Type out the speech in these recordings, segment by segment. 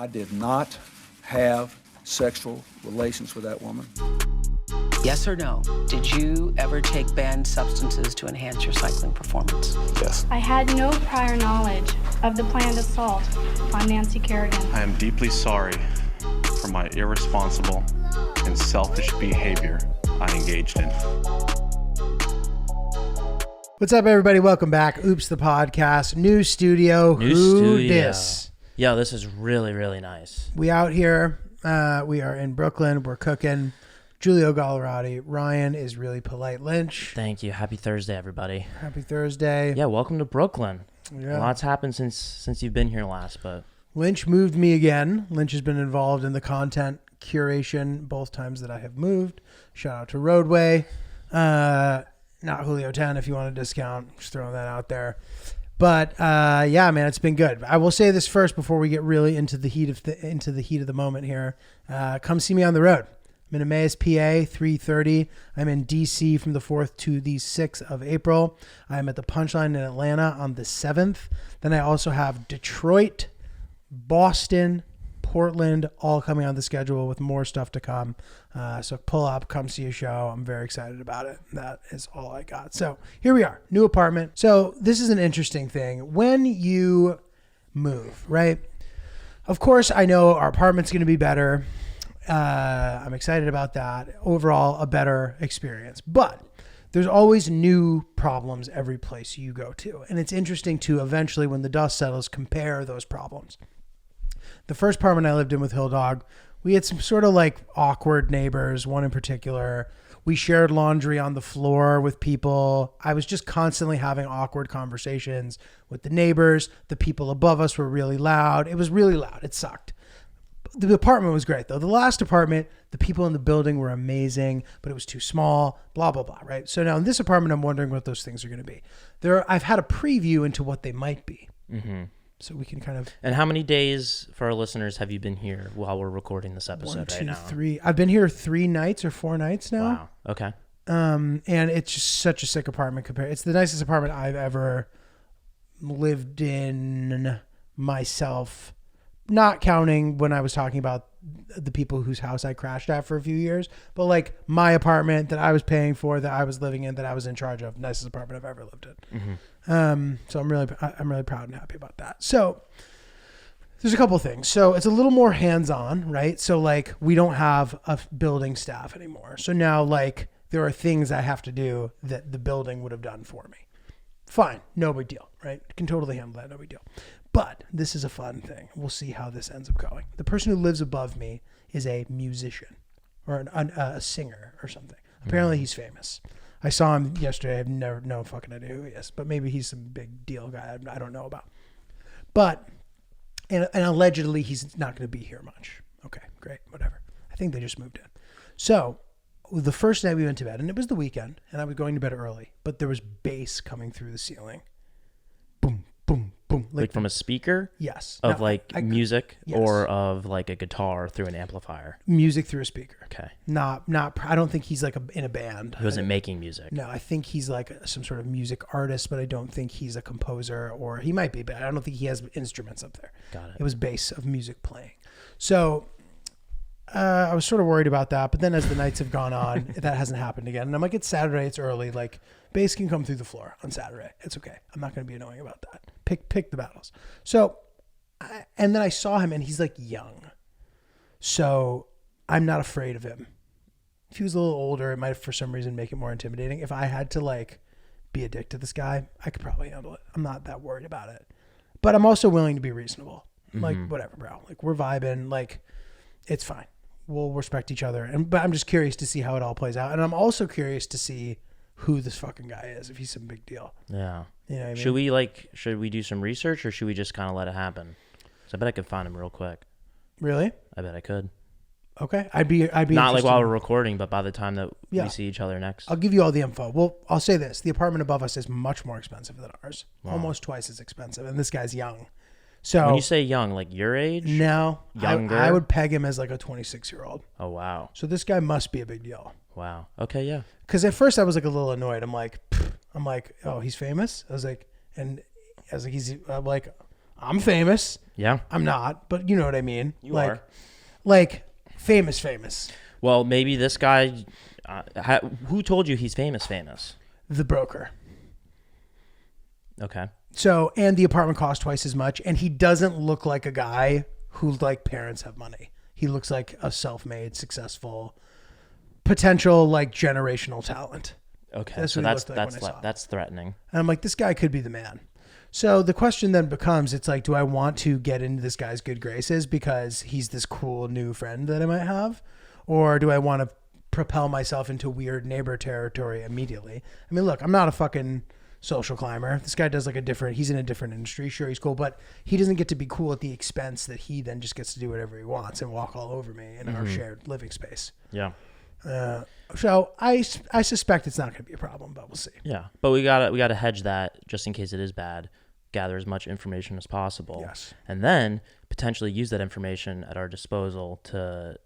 I did not have sexual relations with that woman. Yes or no? Did you ever take banned substances to enhance your cycling performance? Yes. I had no prior knowledge of the planned assault on Nancy Kerrigan. I am deeply sorry for my irresponsible and selfish behavior I engaged in. What's up, everybody? Welcome back. Oops, the podcast. New studio. Who dis? Yo, this is really, really nice. We out here. We are in Brooklyn. We're cooking. Giulio Gallerati. Ryan is really polite. Lynch. Thank you. Happy Thursday, everybody. Happy Thursday. Yeah, welcome to Brooklyn. Yeah. Lots happened since you've been here last, but Lynch moved me again. Lynch has been involved in the content curation both times that I have moved. Shout out to Roadway. Not Julio 10 if you want a discount. Just throwing that out there. But yeah, man, it's been good. I will say this first before we get really into the heat of the moment here. Come see me on the road. I'm in Emmaus, PA, 3:30. I'm in DC from the 4th to the 6th of April. I'm at the Punchline in Atlanta on the 7th. Then I also have Detroit, Boston, Portland, all coming on the schedule with more stuff to come. So pull up, come see a show. I'm very excited about it. That is all I got. So here we are, new apartment. So this is an interesting thing. When you move, right? Of course, I know our apartment's going to be better. I'm excited about that. Overall, a better experience. But there's always new problems every place you go to. And it's interesting to eventually, when the dust settles, compare those problems. The first apartment I lived in with Hill Dog, we had some sort of like awkward neighbors, one in particular. We shared laundry on the floor with people. I was just constantly having awkward conversations with the neighbors. The people above us were really loud. It was really loud. It sucked. The apartment was great though. The last apartment, the people in the building were amazing, but it was too small, blah, blah, blah, right? So now in this apartment, I'm wondering what those things are going to be. I've had a preview into what they might be. Mm-hmm. So we can kind of... And how many days for our listeners have you been here while we're recording this episode right now? 3. I've been here 3 nights or 4 nights now. Wow. Okay. And it's just such a sick apartment compared. It's the nicest apartment I've ever lived in myself. Not counting when I was talking about the people whose house I crashed at for a few years, but like my apartment that I was paying for, that I was living in, that I was in charge of, nicest apartment I've ever lived in. Mm-hmm. So I'm really proud and happy about that. So there's a couple of things. So it's a little more hands-on, right? So like we don't have a building staff anymore. So now like there are things I have to do that the building would have done for me. Fine. No big deal, right? Can totally handle that. No big deal. But this is a fun thing. We'll see how this ends up going. The person who lives above me is a musician or a singer or something. Apparently he's famous. I saw him yesterday. I've never no fucking idea who he is, but maybe he's some big deal guy I don't know about. But, and allegedly he's not going to be here much. Okay, great, whatever. I think they just moved in. So the first night we went to bed, and it was the weekend, and I was going to bed early, but there was bass coming through the ceiling. Boom, boom, boom. Like from a speaker? Yes. Of music, yes. Or of like a guitar through an amplifier? Music through a speaker. Okay. Not. I don't think he's like in a band. He wasn't making music. No, I think he's like some sort of music artist, but I don't think he's a composer, or he might be, but I don't think he has instruments up there. Got it. It was bass of music playing. So I was sort of worried about that, but then as the nights have gone on, that hasn't happened again. And I'm like, it's Saturday, it's early, like bass can come through the floor on Saturday. It's okay. I'm not going to be annoying about that. Pick the battles. So, and then I saw him and he's like young. So I'm not afraid of him. If he was a little older, it might for some reason make it more intimidating. If I had to like be a dick to this guy, I could probably handle it. I'm not that worried about it, but I'm also willing to be reasonable. Mm-hmm. Like whatever, bro. Like we're vibing, like it's fine. We'll respect each other. But I'm just curious to see how it all plays out. And I'm also curious to see who this fucking guy is, if he's some big deal. Yeah. You know what I mean? Should we do some research, or should we just kind of let it happen? Because I bet I could find him real quick. Really? I bet I could. Okay. I'd be not like while we're recording, but by the time that we see each other next. I'll give you all the info. Well, I'll say this. The apartment above us is much more expensive than ours. Wow. Almost twice as expensive. And this guy's young. So when you say young, like your age? No. Younger? I would peg him as like a 26-year-old. Oh, wow. So this guy must be a big deal. Wow. Okay, yeah. Because at first I was like a little annoyed. I'm like, oh, he's famous? I was like, I'm famous. Yeah. I'm not, but you know what I mean. You are. Like famous. Well, maybe this guy. Who told you he's famous? The broker. Okay. So, and the apartment costs twice as much, and he doesn't look like a guy who like parents have money. He looks like a self-made, successful, potential like generational talent. Okay. That's So what he looked like when I saw him. that's threatening. And I'm like, this guy could be the man. So the question then becomes, it's like, do I want to get into this guy's good graces because he's this cool new friend that I might have? Or do I want to propel myself into weird neighbor territory immediately? I mean, look, I'm not a fucking social climber. This guy does he's in a different industry. Sure, he's cool, but he doesn't get to be cool at the expense that he then just gets to do whatever he wants and walk all over me in our shared living space. Yeah. So I suspect it's not going to be a problem, but we'll see. Yeah. But we gotta hedge that just in case it is bad. Gather as much information as possible. Yes. And then potentially use that information at our disposal to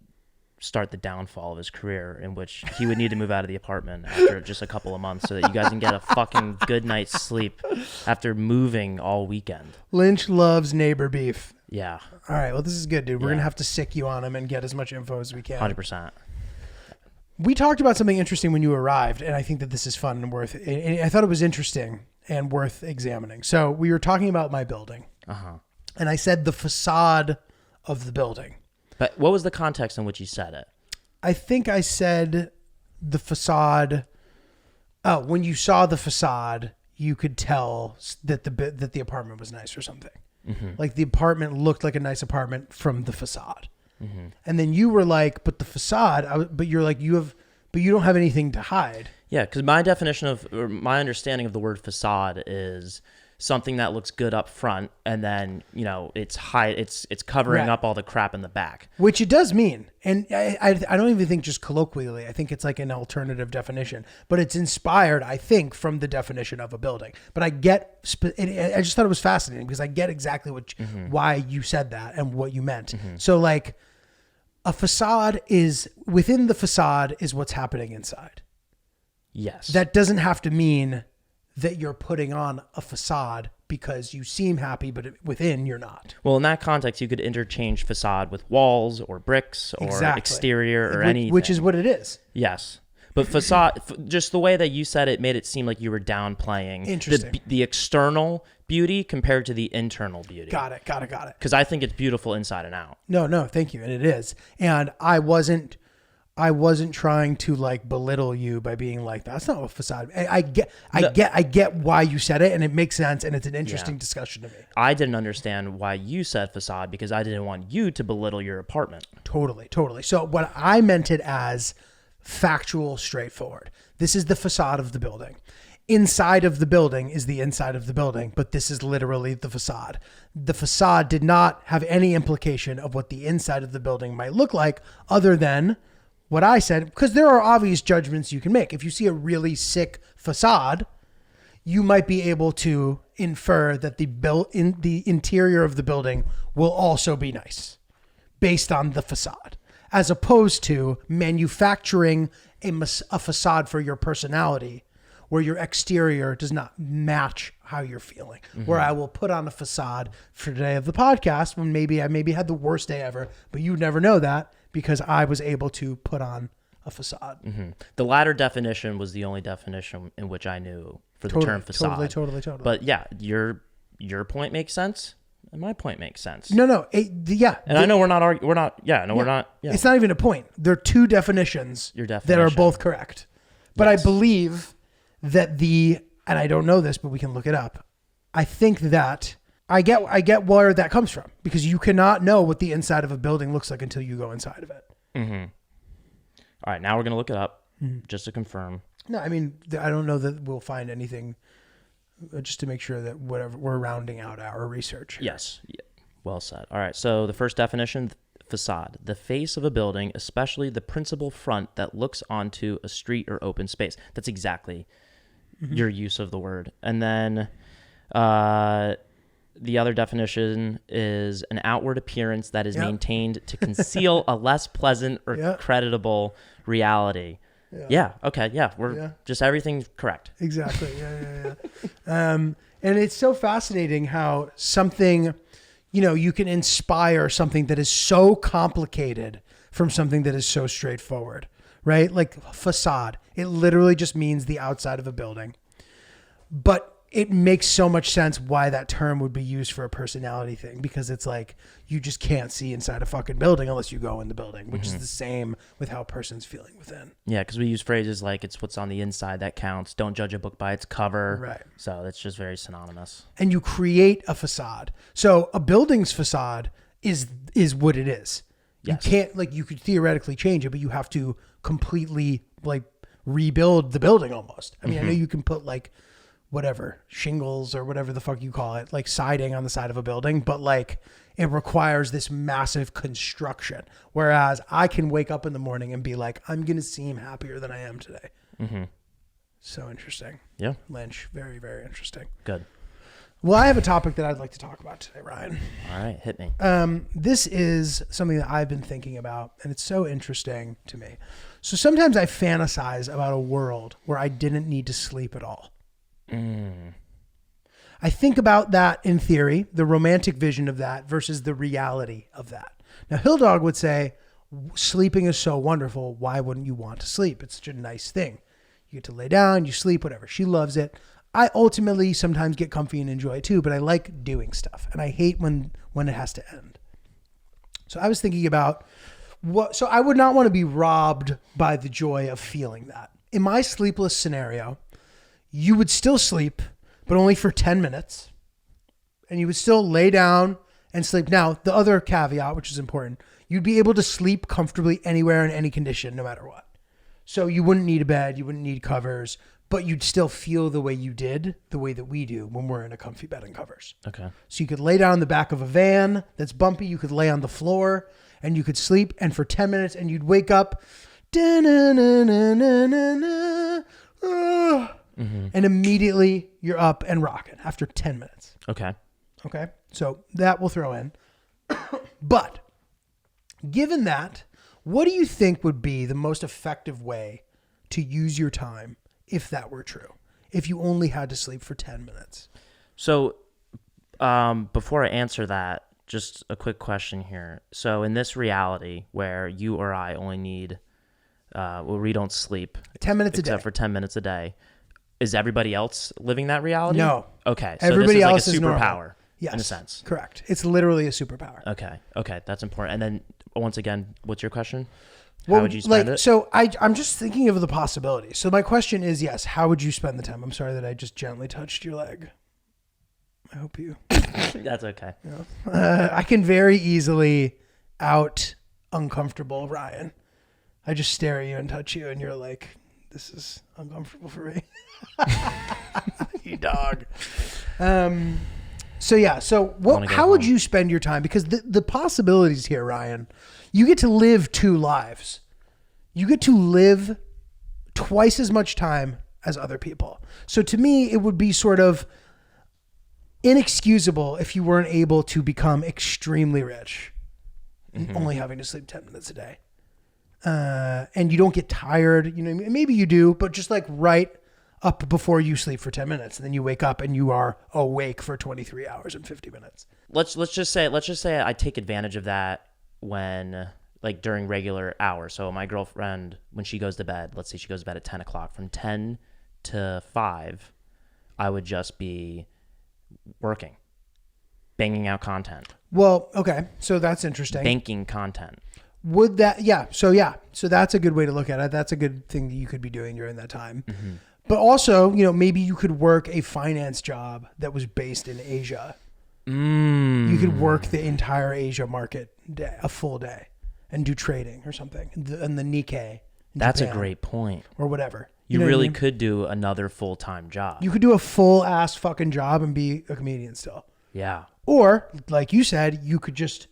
start the downfall of his career, in which he would need to move out of the apartment after just a couple of months so that you guys can get a fucking good night's sleep after moving all weekend. Lynch loves neighbor beef. Yeah. All right. Well, this is good, dude. We're Yeah. going to have to sick you on him and get as much info as we can. 100%. We talked about something interesting when you arrived, and I think that this is fun and I thought it was interesting and worth examining. So we were talking about my building, and I said the facade of the building. But what was the context in which you said it? I think I said the facade. Oh, when you saw the facade, you could tell that the apartment was nice or something. Like the apartment looked like a nice apartment from the facade. And then you were like, but the facade, but you're like, but you don't have anything to hide. Yeah, because my understanding of the word facade is something that looks good up front, and then it's covering Right. up all the crap in the back. Which it does mean. And I don't even think just colloquially. I think it's like an alternative definition. But it's inspired, I think, from the definition of a building. But I just thought it was fascinating because I get exactly why you said that and what you meant. So like a facade within the facade is what's happening inside. Yes. That doesn't have to mean that you're putting on a facade because you seem happy, but within you're not. Well, in that context, you could interchange facade with walls or bricks or Exactly. exterior or anything. Which is what it is. Yes. But facade, just the way that you said it made it seem like you were downplaying Interesting. the external beauty compared to the internal beauty. Got it. Because I think it's beautiful inside and out. No, thank you. And it is. And I wasn't trying to like belittle you by being like, that's not a facade. I get why you said it, and it makes sense, and it's an interesting discussion to me. I didn't understand why you said facade because I didn't want you to belittle your apartment. Totally. So what I meant it as factual, straightforward. This is the facade of the building. Inside of the building is the inside of the building, but this is literally the facade. The facade did not have any implication of what the inside of the building might look like other than what I said, because there are obvious judgments you can make. If you see a really sick facade, you might be able to infer that the interior of the building will also be nice based on the facade, as opposed to manufacturing a facade for your personality where your exterior does not match how you're feeling. Where I will put on a facade for the day of the podcast when maybe I had the worst day ever, but you never know that because I was able to put on a facade. The latter definition was the only definition in which I knew for the term facade. Totally. But yeah, your point makes sense, and my point makes sense. No. And I know we're not. We're not. Yeah. It's not even a point. There are two definitions that are both correct. But Yes. I believe that and I don't know this, but we can look it up. I think that I get where that comes from, because you cannot know what the inside of a building looks like until you go inside of it. All right, now we're gonna look it up just to confirm. No, I mean, I don't know that we'll find anything, just to make sure that whatever we're rounding out our research. Yes. Yeah. Well said. All right. So the first definition, facade, the face of a building, especially the principal front that looks onto a street or open space. That's exactly your use of the word. And then the other definition is an outward appearance that is maintained to conceal a less pleasant or creditable reality. Yeah. Okay. Yeah. We're just everything's correct. Exactly. Yeah. And it's so fascinating how something you can inspire something that is so complicated from something that is so straightforward, right? Like facade. It literally just means the outside of a building. But it makes so much sense why that term would be used for a personality thing, because it's like you just can't see inside a fucking building unless you go in the building, which is the same with how a person's feeling within. Yeah, because we use phrases like it's what's on the inside that counts. Don't judge a book by its cover. Right. So that's just very synonymous. And you create a facade. So a building's facade is what it is. Yes. You can't, like, you could theoretically change it, but you have to completely like rebuild the building almost. I mean, I know you can put like whatever, shingles or whatever the fuck you call it, like siding on the side of a building, but like it requires this massive construction. Whereas I can wake up in the morning and be like, I'm going to seem happier than I am today. So interesting. Yeah. Lynch. Very, very interesting. Good. Well, I have a topic that I'd like to talk about today, Ryan. All right, hit me. This is something that I've been thinking about, and it's so interesting to me. So sometimes I fantasize about a world where I didn't need to sleep at all. I think about that in theory, the romantic vision of that versus the reality of that. Now, Hilldog would say, sleeping is so wonderful. Why wouldn't you want to sleep? It's such a nice thing. You get to lay down, you sleep, whatever. She loves it. I ultimately sometimes get comfy and enjoy it too, but I like doing stuff, and I hate when it has to end. So I was thinking about so I would not want to be robbed by the joy of feeling that. In my sleepless scenario, you would still sleep, but only for 10 minutes, and you would still lay down and sleep. Now, the other caveat, which is important, you'd be able to sleep comfortably anywhere in any condition, no matter what. So you wouldn't need a bed, you wouldn't need covers, but you'd still feel the way you did, the way that we do when we're in a comfy bed and covers. Okay. So you could lay down in the back of a van that's bumpy, you could lay on the floor, and you could sleep, and for 10 minutes, and you'd wake up, and immediately you're up and rocking after 10 minutes. Okay. Okay. So that we'll throw in. But given that, what do you think would be the most effective way to use your time if that were true? If you only had to sleep for 10 minutes? So before I answer that, just a quick question here. So in this reality where you or I only need, we don't sleep 10 minutes a day. Except for 10 minutes a day. Is everybody else living that reality? No. Okay. So everybody this is else like a is normal. superpower. Yes. In a sense. Correct. It's literally a superpower. Okay. That's important. And then once again, what's your question? How would you spend it? So I'm just thinking of the possibilities. So my question is, yes, how would you spend the time? I'm sorry that I just gently touched your leg. I hope you. That's okay. I can very easily out uncomfortable Ryan. I just stare at you and touch you, and you're like, this is uncomfortable for me. You dog. So yeah. So how would you spend your time? Because the possibilities here, Ryan, you get to live 2 lives. You get to live twice as much time as other people. So to me, it would be sort of inexcusable if you weren't able to become extremely rich, only having to sleep 10 minutes a day. And you don't get tired, maybe you do, but just like right up before you sleep for 10 minutes, and then you wake up and you are awake for 23 hours and 50 minutes. Let's just say I take advantage of that when, like, during regular hours. So my girlfriend, when she goes to bed, let's say she goes to bed at 10 o'clock, from 10 to 5, I would just be working, banging out content. Well, okay. So that's interesting. Banking content. Would that, yeah. So that's a good way to look at it. That's a good thing that you could be doing during that time. But also, maybe you could work a finance job that was based in Asia. You could work the entire Asia market day, a full day, and do trading or something. And the Nikkei. That's Japan, a great point. Or whatever. You know really what I mean? could do another full-time job. You could do a full ass fucking job and be a comedian still. Yeah. Or, like you said, you could just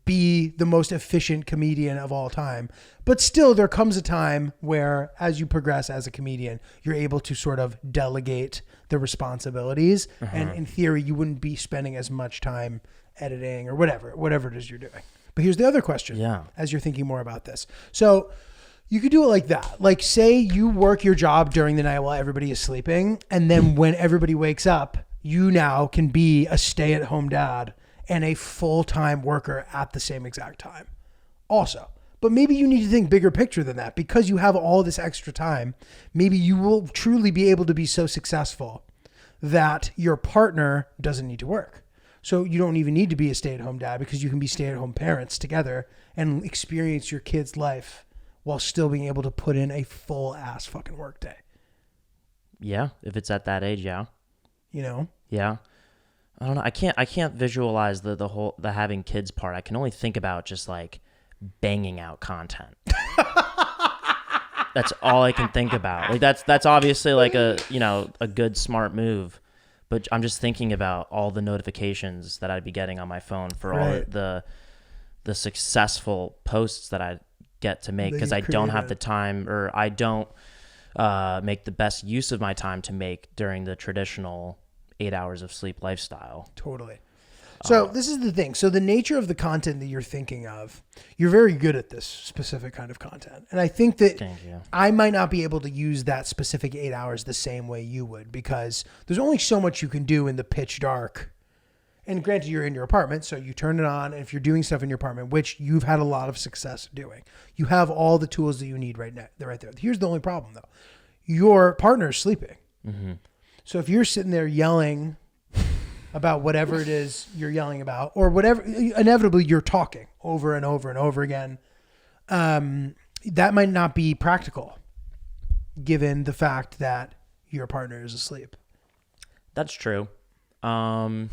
be the most efficient comedian of all time. But still, there comes a time where, as you progress as a comedian, you're able to sort of delegate the responsibilities. And in theory, you wouldn't be spending as much time editing or whatever it is you're doing. But here's the other question, as you're thinking more about this. So you could do it like that. Like, say you work your job during the night while everybody is sleeping, and then when everybody wakes up, you now can be a stay-at-home dad and a full-time worker at the same exact time also. But maybe you need to think bigger picture than that. Because you have all this extra time, maybe you will truly be able to be so successful that your partner doesn't need to work. So you don't even need to be a stay-at-home dad, because you can be stay-at-home parents together and experience your kid's life while still being able to put in a full-ass fucking work day. Yeah, if it's at that age, yeah. You know? Yeah. I don't know. I can't visualize the whole having kids part. I can only think about just like banging out content. That's all I can think about. Like that's obviously like a good smart move, but I'm just thinking about all the notifications that I'd be getting on my phone for all the successful posts that I get to make, because I don't have the time, or I don't make the best use of my time to make during the traditional 8 hours of sleep lifestyle. Totally. So this is the thing. So the nature of the content that you're thinking of, you're very good at this specific kind of content. And I think that I might not be able to use that specific 8 hours the same way you would, because there's only so much you can do in the pitch dark. And granted, you're in your apartment, so you turn it on. And if you're doing stuff in your apartment, which you've had a lot of success doing, you have all the tools that you need right now. They're right there. Here's the only problem, though. Your partner's sleeping. Mm-hmm. So if you're sitting there yelling about whatever it is you're yelling about, or whatever, inevitably you're talking over and over and over again, that might not be practical given the fact that your partner is asleep. That's true. And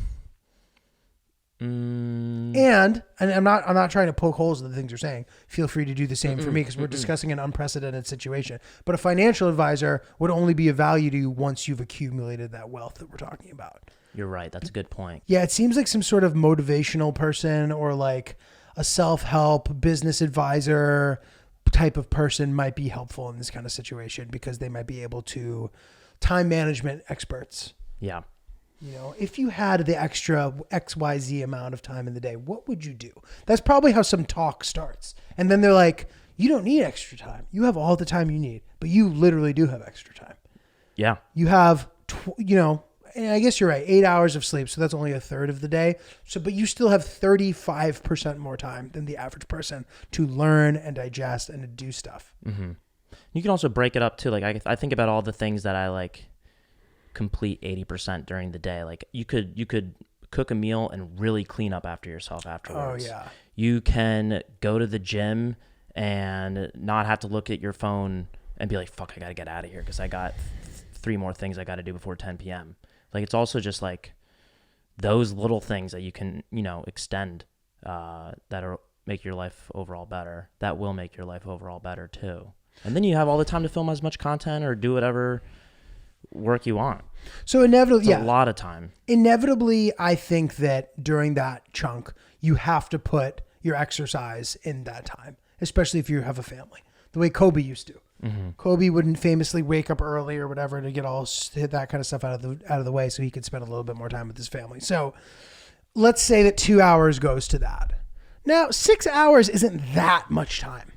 I'm not trying to poke holes in the things you're saying. Feel free to do the same for me, because we're discussing an unprecedented situation. But a financial advisor would only be of value to you once you've accumulated that wealth that we're talking about. You're right. That's a good point. Yeah, it seems like some sort of motivational person, or like a self-help business advisor type of person might be helpful in this kind of situation, because they might be able to time management experts. Yeah. You know, if you had the extra XYZ amount of time in the day, what would you do? That's probably how some talk starts. And then they're like, you don't need extra time. You have all the time you need, but you literally do have extra time. Yeah. You have, and I guess you're right, 8 hours of sleep. So that's only a third of the day. So, but you still have 35% more time than the average person to learn and digest and to do stuff. Mm-hmm. You can also break it up too. Like I think about all the things that I like complete 80% during the day. Like you could cook a meal and really clean up after yourself afterwards. Oh yeah. You can go to the gym and not have to look at your phone and be like, fuck, I got to get out of here because I got 3 more things I got to do before 10 p.m. Like it's also just like those little things that you can, extend that make your life overall better. That will make your life overall better too. And then you have all the time to film as much content or do whatever work you want. So inevitably, a lot of time. Inevitably, I think that during that chunk, you have to put your exercise in that time, especially if you have a family, the way Kobe used to. Mm-hmm. Kobe wouldn't famously wake up early or whatever to get all that kind of stuff out of the way so he could spend a little bit more time with his family. So let's say that 2 hours goes to that. Now, 6 hours isn't that much time,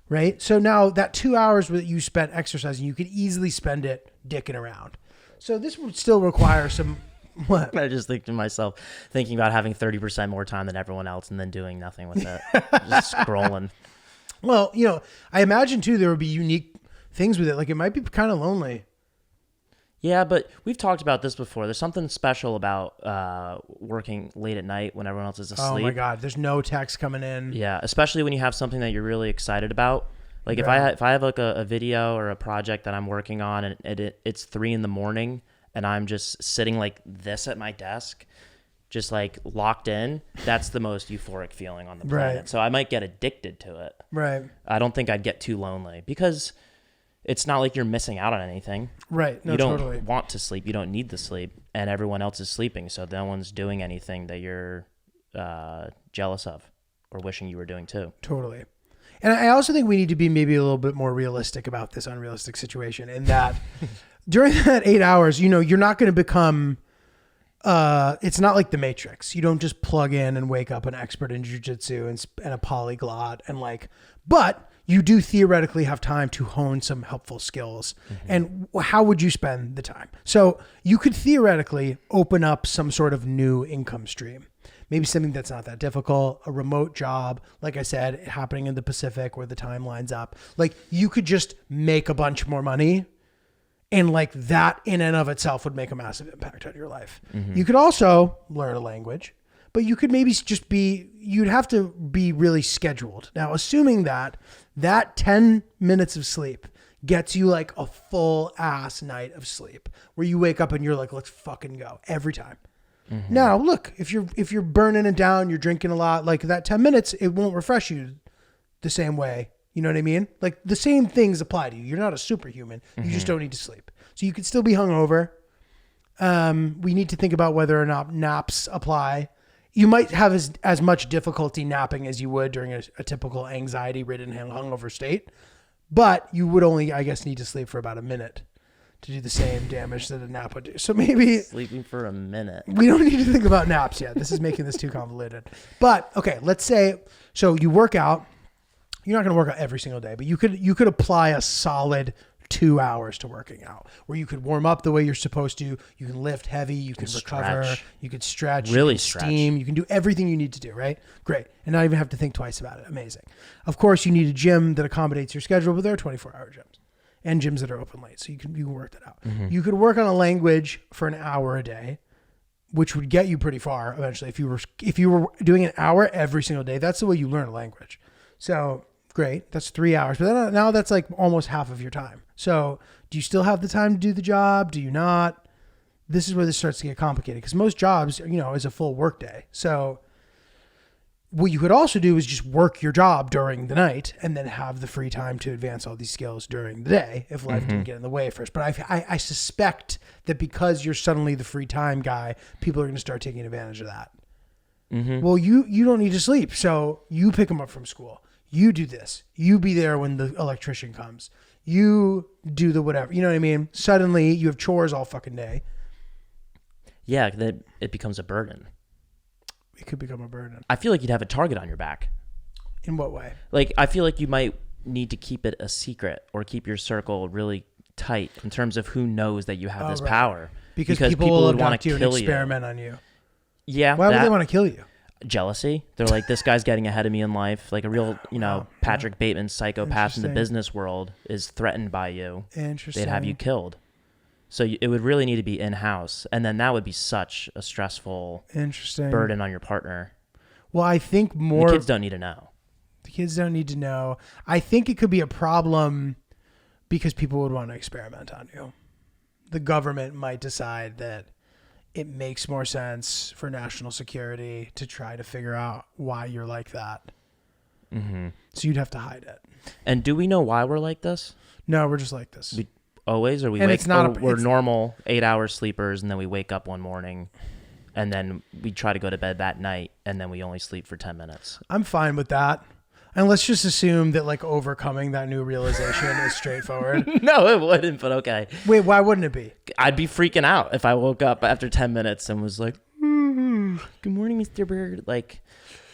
right? So now that 2 hours that you spent exercising, you could easily spend it dicking around. So this would still require some... What? I just think to myself, thinking about having 30% more time than everyone else and then doing nothing with it. Just scrolling. Well, I imagine too there would be unique things with it. Like it might be kind of lonely. Yeah, but we've talked about this before. There's something special about working late at night when everyone else is asleep. Oh my God, there's no text coming in. Yeah, especially when you have something that you're really excited about. Like Right. if I have like a video or a project that I'm working on and it's 3 a.m. and I'm just sitting like this at my desk, just like locked in, that's the most euphoric feeling on the planet. Right. So I might get addicted to it. Right. I don't think I'd get too lonely because it's not like you're missing out on anything. Right. No, you don't totally. want to sleep. You don't need to sleep. And everyone else is sleeping. So no one's doing anything that you're jealous of or wishing you were doing too. Totally. And I also think we need to be maybe a little bit more realistic about this unrealistic situation in that during that 8 hours, you're not going to become, it's not like the Matrix. You don't just plug in and wake up an expert in jiu-jitsu and a polyglot but you do theoretically have time to hone some helpful skills. Mm-hmm. And how would you spend the time? So you could theoretically open up some sort of new income stream. maybe something that's not that difficult, a remote job, like I said, happening in the Pacific where the time lines up. Like you could just make a bunch more money, and like that in and of itself would make a massive impact on your life. You could also learn a language, but you could maybe just you'd have to be really scheduled. Now, assuming that 10 minutes of sleep gets you like a full ass night of sleep where you wake up and you're like, let's fucking go every time. Now, look, if you're burning it down, you're drinking a lot, like that 10 minutes, it won't refresh you the same way. You know what I mean? Like the same things apply to you. You're not a superhuman. You just don't need to sleep. So you could still be hungover. We need to think about whether or not naps apply. You might have as much difficulty napping as you would during a typical anxiety-ridden hungover state, but you would only, I guess, need to sleep for about a minute to do the same damage that a nap would do. So maybe Sleeping for a minute. we don't need to think about naps yet. This is making this too convoluted. But okay, let's say, so you work out. You're not going to work out every single day, but you could apply a solid 2 hours to working out where you could warm up the way you're supposed to. You can lift heavy. You can recover. Stretch. You could stretch. Really you can stretch. steam. You can do everything you need to do, right? Great. And not even have to think twice about it. Amazing. Of course, you need a gym that accommodates your schedule, but there are 24-hour gyms and gyms that are open late. So you can work that out. You could work on a language for an hour a day, which would get you pretty far eventually. If you were doing an hour every single day, that's the way you learn a language. So great. That's 3 hours. But then, now that's like almost half of your time. So do you still have the time to do the job? Do you not? This is where this starts to get complicated because most jobs, is a full work day. So what you could also do is just work your job during the night and then have the free time to advance all these skills during the day if life didn't get in the way first. But I suspect that because you're suddenly the free time guy, people are going to start taking advantage of that. Well, you don't need to sleep. So you pick them up from school. You do this. You be there when the electrician comes. You do the whatever. You know what I mean? Suddenly you have chores all fucking day. Yeah, that it becomes a burden. It could become a burden. I feel like you'd have a target on your back. In what way? Like, I feel like you might need to keep it a secret or keep your circle really tight in terms of who knows that you have this right. power. Because people will would want abduct to you and kill experiment on you. Yeah. Why would they want to kill you? Jealousy. They're like, this guy's getting ahead of me in life. Like a real, Patrick Bateman psychopath in the Interesting. business world is threatened by you. Interesting. They'd have you killed. So it would really need to be in-house. And then that would be such a stressful burden on your partner. Well, I think more... The kids don't need to know. The kids don't need to know. I think it could be a problem because people would want to experiment on you. The government might decide that it makes more sense for national security to try to figure out why you're like that. So you'd have to hide it. And do we know why we're like this? No, we're just like this. We always, or we And wake, it's not we're it's- normal 8-hour sleepers, and then we wake up one morning, and then we try to go to bed that night, and then we only sleep for 10 minutes. I'm fine with that. And let's just assume that like overcoming that new realization is straightforward. No, it wouldn't, but okay. Wait, why wouldn't it be? I'd be freaking out if I woke up after 10 minutes and was like, good morning, Mr. Bird. Like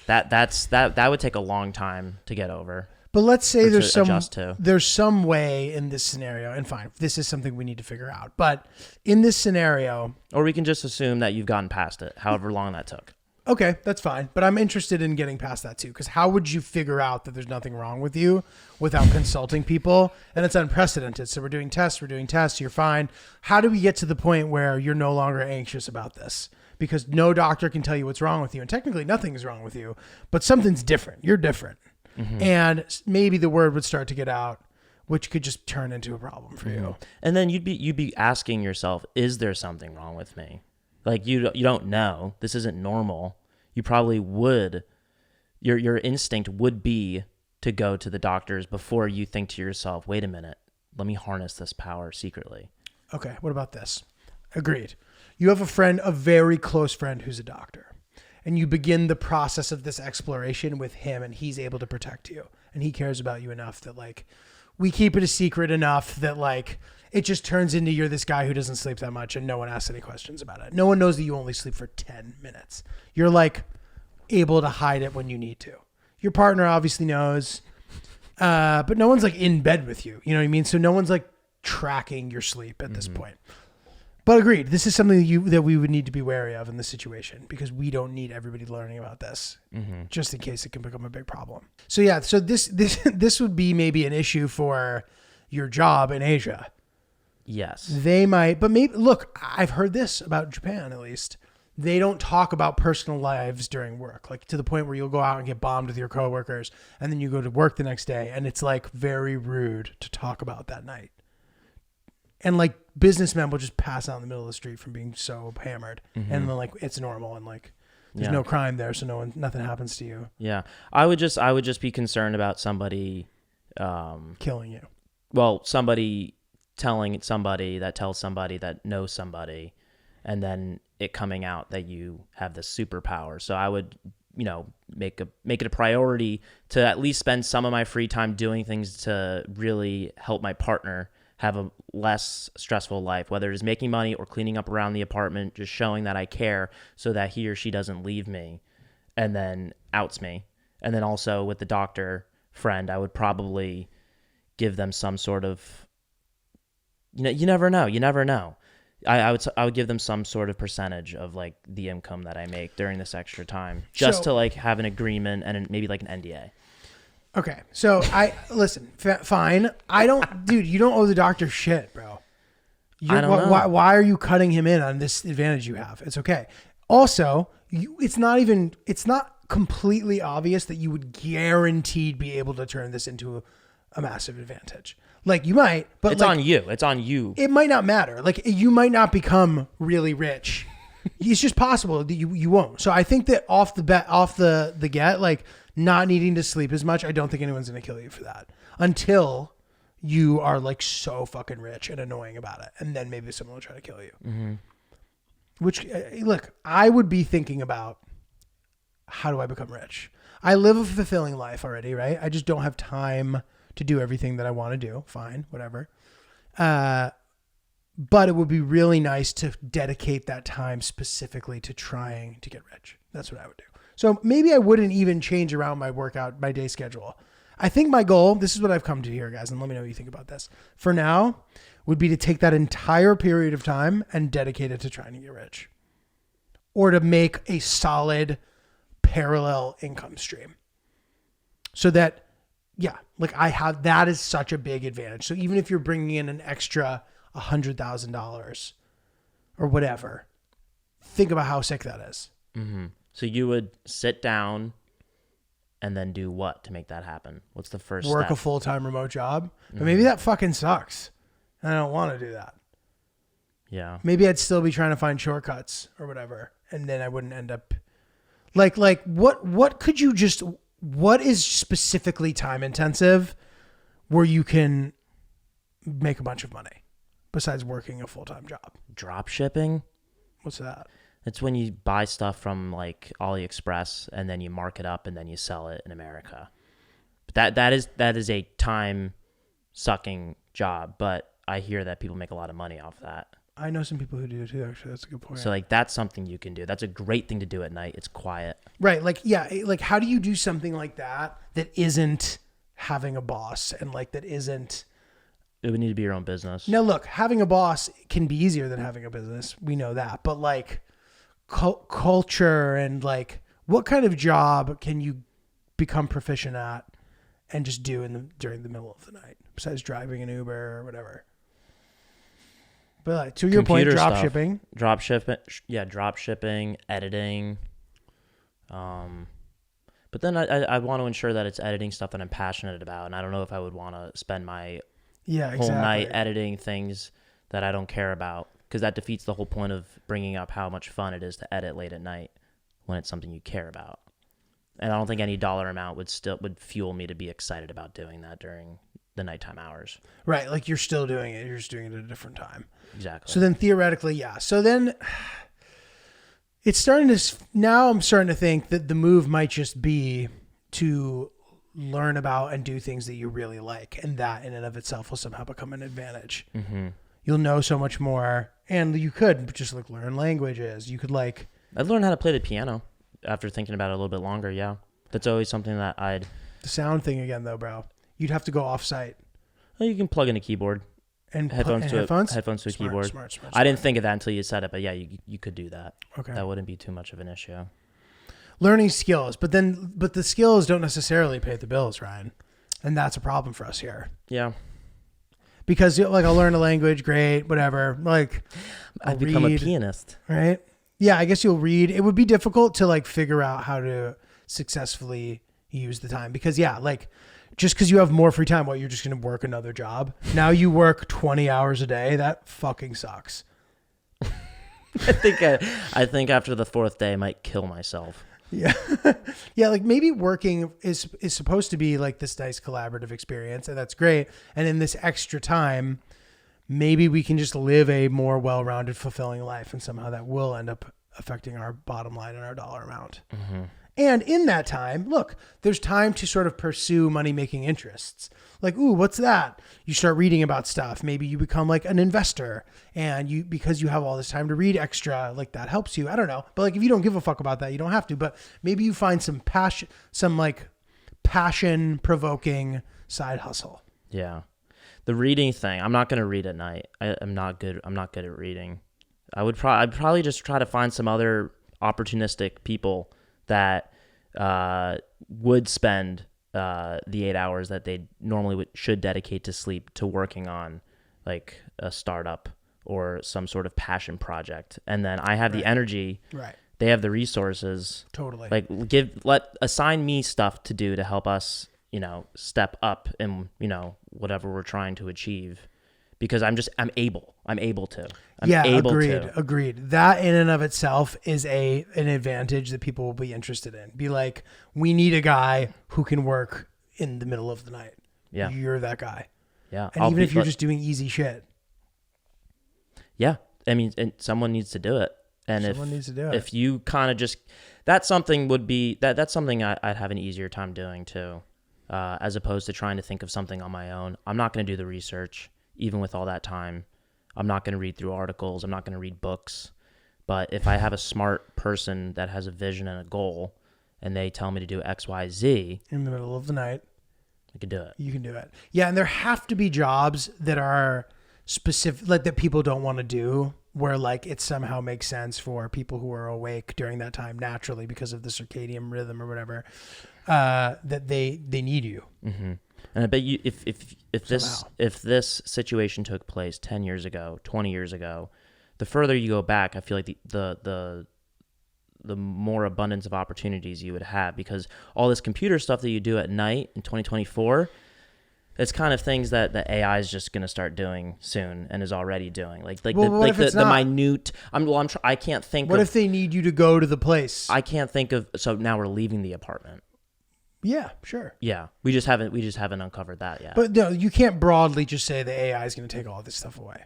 that would take a long time to get over. But let's say to there's some way in this scenario, and fine, this is something we need to figure out. But in this scenario, or we can just assume that you've gotten past it, however long that took. okay, that's fine. But I'm interested in getting past that too, because how would you figure out that there's nothing wrong with you without consulting people? And it's unprecedented. So we're doing tests, you're fine. How do we get to the point where you're no longer anxious about this? Because no doctor can tell you what's wrong with you. And technically nothing is wrong with you, but something's different. You're different. And maybe the word would start to get out, which could just turn into a problem for you. And then you'd be asking yourself, is there something wrong with me? Like you don't know. This isn't normal. You probably would. Your instinct would be to go to the doctors before you think to yourself, wait a minute, let me harness this power secretly. Okay, what about this? Agreed. You have a friend, a very close friend who's a doctor. And you begin the process of this exploration with him, and he's able to protect you. And he cares about you enough that, like, we keep it a secret enough that, like, it just turns into you're this guy who doesn't sleep that much and no one asks any questions about it. No one knows that you only sleep for 10 minutes. You're, like, able to hide it when you need to. Your partner obviously knows, but no one's, like, in bed with you. You know what I mean? So no one's, like, tracking your sleep at this point. But agreed, this is something that we would need to be wary of in this situation because we don't need everybody learning about this, just in case it can become a big problem. So yeah, so this would be maybe an issue for your job in Asia. Yes. They might, but maybe look, I've heard this about Japan at least. They don't talk about personal lives during work, like to the point where you'll go out and get bombed with your coworkers, and then you go to work the next day, and it's like very rude to talk about that night. And like businessmen will just pass out in the middle of the street from being so hammered, and then like it's normal, and like there's no crime there, so nothing happens to you. Yeah, I would just be concerned about somebody Killing you. Well, somebody telling somebody that tells somebody that knows somebody, and then it coming out that you have this superpower. So I would, make it a priority to at least spend some of my free time doing things to really help my partner have a less stressful life, whether it is making money or cleaning up around the apartment, just showing that I care so that he or she doesn't leave me and then outs me. And then also with the doctor friend, I would probably give them some sort of, you never know. I would give them some sort of percentage of like the income that I make during this extra time, just to like have an agreement and maybe like an NDA. Okay, so listen, fine. Dude, you don't owe the doctor shit, bro. I don't know. Why are you cutting him in on this advantage you have? It's okay. Also, it's not completely obvious that you would guaranteed be able to turn this into a massive advantage. Like you might, but it's on you. It's on you. It might not matter. Like you might not become really rich. It's just possible that you won't. So I think that off the get, like not needing to sleep as much, I don't think anyone's gonna kill you for that until you are like so fucking rich and annoying about it, and then maybe someone will try to kill you. Mm-hmm. Which look, I would be thinking about how do I become rich? I live a fulfilling life already, right? I just don't have time to do everything that I want to do. Fine, whatever. But it would be really nice to dedicate that time specifically to trying to get rich. That's what I would do. So maybe I wouldn't even change around my day schedule. I think my goal, this is what I've come to here, guys, and let me know what you think about this. For now, would be to take that entire period of time and dedicate it to trying to get rich. Or to make a solid parallel income stream. So that, yeah, like that is such a big advantage. So even if you're bringing in an extra $100,000 or whatever, think about how sick that is. Mm-hmm. So you would sit down and then do what to make that happen? What's the first Work step? a full-time remote job. But maybe that fucking sucks. And I don't want to do that. Yeah. Maybe I'd still be trying to find shortcuts or whatever. And then I wouldn't end up like what is specifically time intensive where you can make a bunch of money besides working a full-time job? Drop shipping? What's that? It's when you buy stuff from like AliExpress and then you mark it up and then you sell it in America. But that is a time sucking job, but I hear that people make a lot of money off that. I know some people who do too, actually. That's a good point. So like that's something you can do. That's a great thing to do at night. It's quiet. Right. Like, yeah. Like how do you do something like that isn't having a boss and like that isn't... It would need to be your own business. Now look, having a boss can be easier than having a business. We know that. But like culture and like what kind of job can you become proficient at and just do during the middle of the night besides driving an Uber or whatever? But like, to your point, drop shipping, editing. But then I want to ensure that it's editing stuff that I'm passionate about, and I don't know if I would want to spend my whole night editing things that I don't care about, because that defeats the whole point of bringing up how much fun it is to edit late at night when it's something you care about. And I don't think any dollar amount would fuel me to be excited about doing that during the nighttime hours. Right, like you're still doing it, you're just doing it at a different time. Exactly. So then theoretically, yeah. So then now I'm starting to think that the move might just be to learn about and do things that you really like, and that in and of itself will somehow become an advantage. Mm-hmm. You'll know so much more, and you could just like learn languages. You could like... I'd learn how to play the piano after thinking about it a little bit longer, yeah. That's always something that The sound thing again, though, bro. You'd have to go off-site. Well, you can plug in a keyboard. And headphones to headphones? headphones to a Smart, keyboard. smart. I didn't think of that until you said it, but yeah, you could do that. Okay. That wouldn't be too much of an issue. Learning skills, but the skills don't necessarily pay the bills, Ryan, and that's a problem for us here. Yeah. Because like I'll learn a language, great, whatever. Like I'd become a pianist. right? Yeah, I guess you'll read. It would be difficult to like figure out how to successfully use the time because like just because you have more free time, you're just going to work another job. Now you work 20 hours a day. That fucking sucks. I think after the 4th day, I might kill myself. Yeah. Yeah. Like maybe working is supposed to be like this nice collaborative experience, and that's great. And in this extra time, maybe we can just live a more well-rounded, fulfilling life, and somehow that will end up affecting our bottom line and our dollar amount. Mm-hmm. And in that time, look, there's time to sort of pursue money-making interests. Like, ooh, what's that? You start reading about stuff. Maybe you become like an investor, and because you have all this time to read extra, like that helps you. I don't know. But like, if you don't give a fuck about that, you don't have to. But maybe you find some passion provoking side hustle. Yeah. The reading thing, I'm not going to read at night. I'm not good at reading. I'd probably just try to find some other opportunistic people that would spend the 8 hours that they normally should dedicate to sleep to working on like a startup or some sort of passion project. And then I have the energy. Right. They have the resources. Totally. Like assign me stuff to do to help us, step up in, whatever we're trying to achieve. Because I'm able to. Agreed. That in and of itself is an advantage that people will be interested in. Be like, we need a guy who can work in the middle of the night. Yeah. You're that guy. Yeah. And even if you're just doing easy shit. Yeah. I mean, and someone needs to do it. And if you kind of just, that's something that's something I'd have an easier time doing too. As opposed to trying to think of something on my own. I'm not going to do the research. Even with all that time, I'm not going to read through articles. I'm not going to read books. But if I have a smart person that has a vision and a goal, and they tell me to do X, Y, Z, in the middle of the night, I could do it. You can do it. Yeah, and there have to be jobs that are specific, like that people don't want to do, where like it somehow makes sense for people who are awake during that time naturally because of the circadian rhythm or whatever, that they need you. Mm-hmm. And I bet you, if this situation took place 10 years ago, 20 years ago, the further you go back, I feel like the more abundance of opportunities you would have, because all this computer stuff that you do at night in 2024, it's kind of things that the AI is just going to start doing soon and is already doing. The minute. I can't think. What if they need you to go to the place? I can't think of. So now we're leaving the apartment. Yeah, sure. Yeah, we just haven't uncovered that yet. But no, you can't broadly just say the AI is going to take all this stuff away.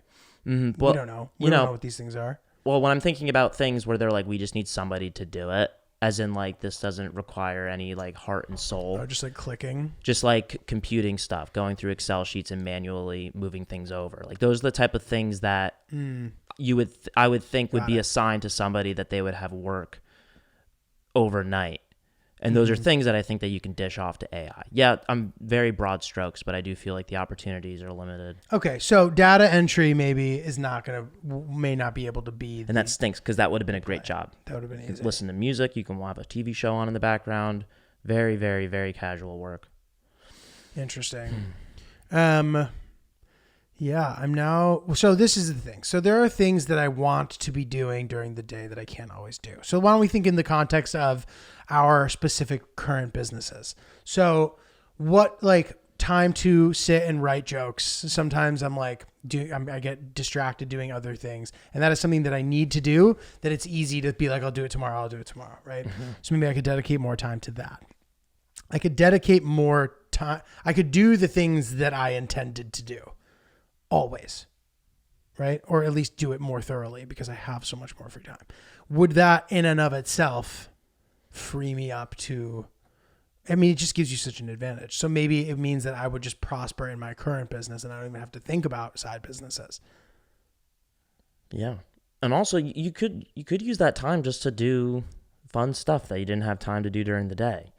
Mm-hmm. Well, we don't know. We don't know what these things are. Well, when I'm thinking about things where they're like, we just need somebody to do it, as in like this doesn't require any like heart and soul. Or just like clicking. Just like computing stuff, going through Excel sheets and manually moving things over. Like those are the type of things that I would think would be assigned to somebody that they would have work overnight. And those are things that I think that you can dish off to AI. Yeah, I'm very broad strokes, but I do feel like the opportunities are limited. Okay, so data entry may not be able to be. And that stinks because that would have been a great job. That would have been easy. Listen to music. You can have a TV show on in the background. Very, very, very casual work. Interesting. Yeah, so this is the thing. So there are things that I want to be doing during the day that I can't always do. So why don't we think in the context of our specific current businesses? So what, like, time to sit and write jokes. Sometimes I'm like, I get distracted doing other things. And that is something that I need to do, that it's easy to be like, I'll do it tomorrow, right? Mm-hmm. So maybe I could dedicate more time to that. I could dedicate more time. I could do the things that I intended to do. Always, right? Or at least do it more thoroughly because I have so much more free time. Would that in and of itself free me up to, it just gives you such an advantage. So maybe it means that I would just prosper in my current business and I don't even have to think about side businesses. Yeah. And also you could use that time just to do fun stuff that you didn't have time to do during the day.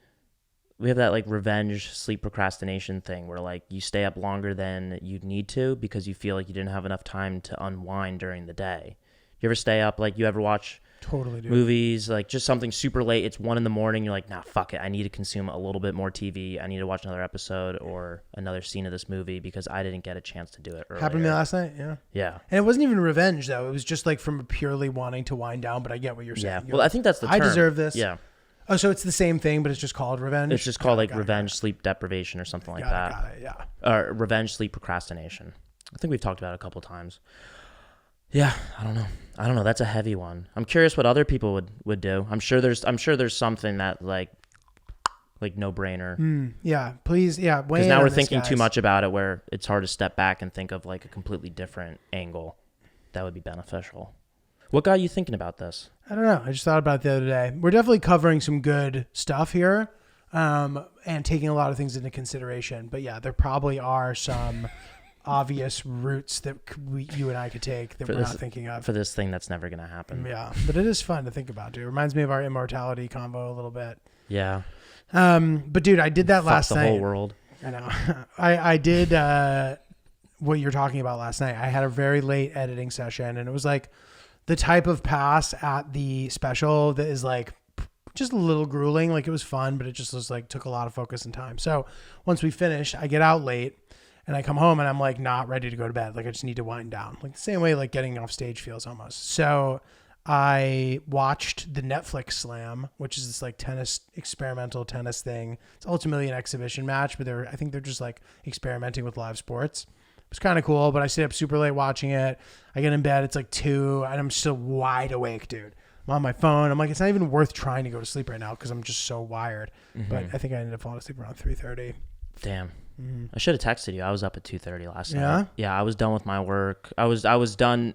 like revenge sleep procrastination thing where like you stay up longer than you need to because you feel like you didn't have enough time to unwind during the day. You ever stay up, like you ever watch Totally do. movies, like just something super late, it's 1 a.m, you're like, nah, fuck it, I need to consume a little bit more TV, I need to watch another episode or another scene of this movie because I didn't get a chance to do it earlier. Happened to me last night, yeah. Yeah. And it wasn't even revenge, though. It was just like from purely wanting to wind down, but I get what you're saying. Yeah. You're Well, I think that's the term. I deserve this. Yeah. Oh, so it's the same thing, but it's just called revenge? It's just called revenge sleep deprivation or something like that. Got it, yeah. Or revenge sleep procrastination. I think we've talked about it a couple times. Yeah, I don't know. That's a heavy one. I'm curious what other people would do. I'm sure there's something that like no brainer. Yeah, please, yeah. Because now we're thinking too much about it, where it's hard to step back and think of like a completely different angle that would be beneficial. What got you thinking about this? I don't know. I just thought about it the other day. We're definitely covering some good stuff here, and taking a lot of things into consideration. But yeah, there probably are some obvious routes that you and I could take that we're not thinking of. For this thing that's never going to happen. Yeah, but it is fun to think about, dude. It reminds me of our immortality combo a little bit. Yeah. But dude, I did that last night. The whole world. I know. I did what you're talking about last night. I had a very late editing session, and it was like the type of pass at the special that is like just a little grueling. Like it was fun, but it just was like took a lot of focus and time. So once we finish, I get out late and I come home and I'm like not ready to go to bed. Like I just need to wind down. Like the same way like getting off stage feels almost. So I watched the Netflix Slam, which is this like experimental tennis thing. It's ultimately an exhibition match, but I think they're just like experimenting with live sports. It was kind of cool, but I stayed up super late watching it. I get in bed, it's like 2 and I'm still wide awake, dude. I'm on my phone. I'm like, it's not even worth trying to go to sleep right now because I'm just so wired. Mm-hmm. But I think I ended up falling asleep around 3:30. Damn. I should have texted you. I was up at 2:30 last night. Yeah? Yeah, I was done with my work. I was done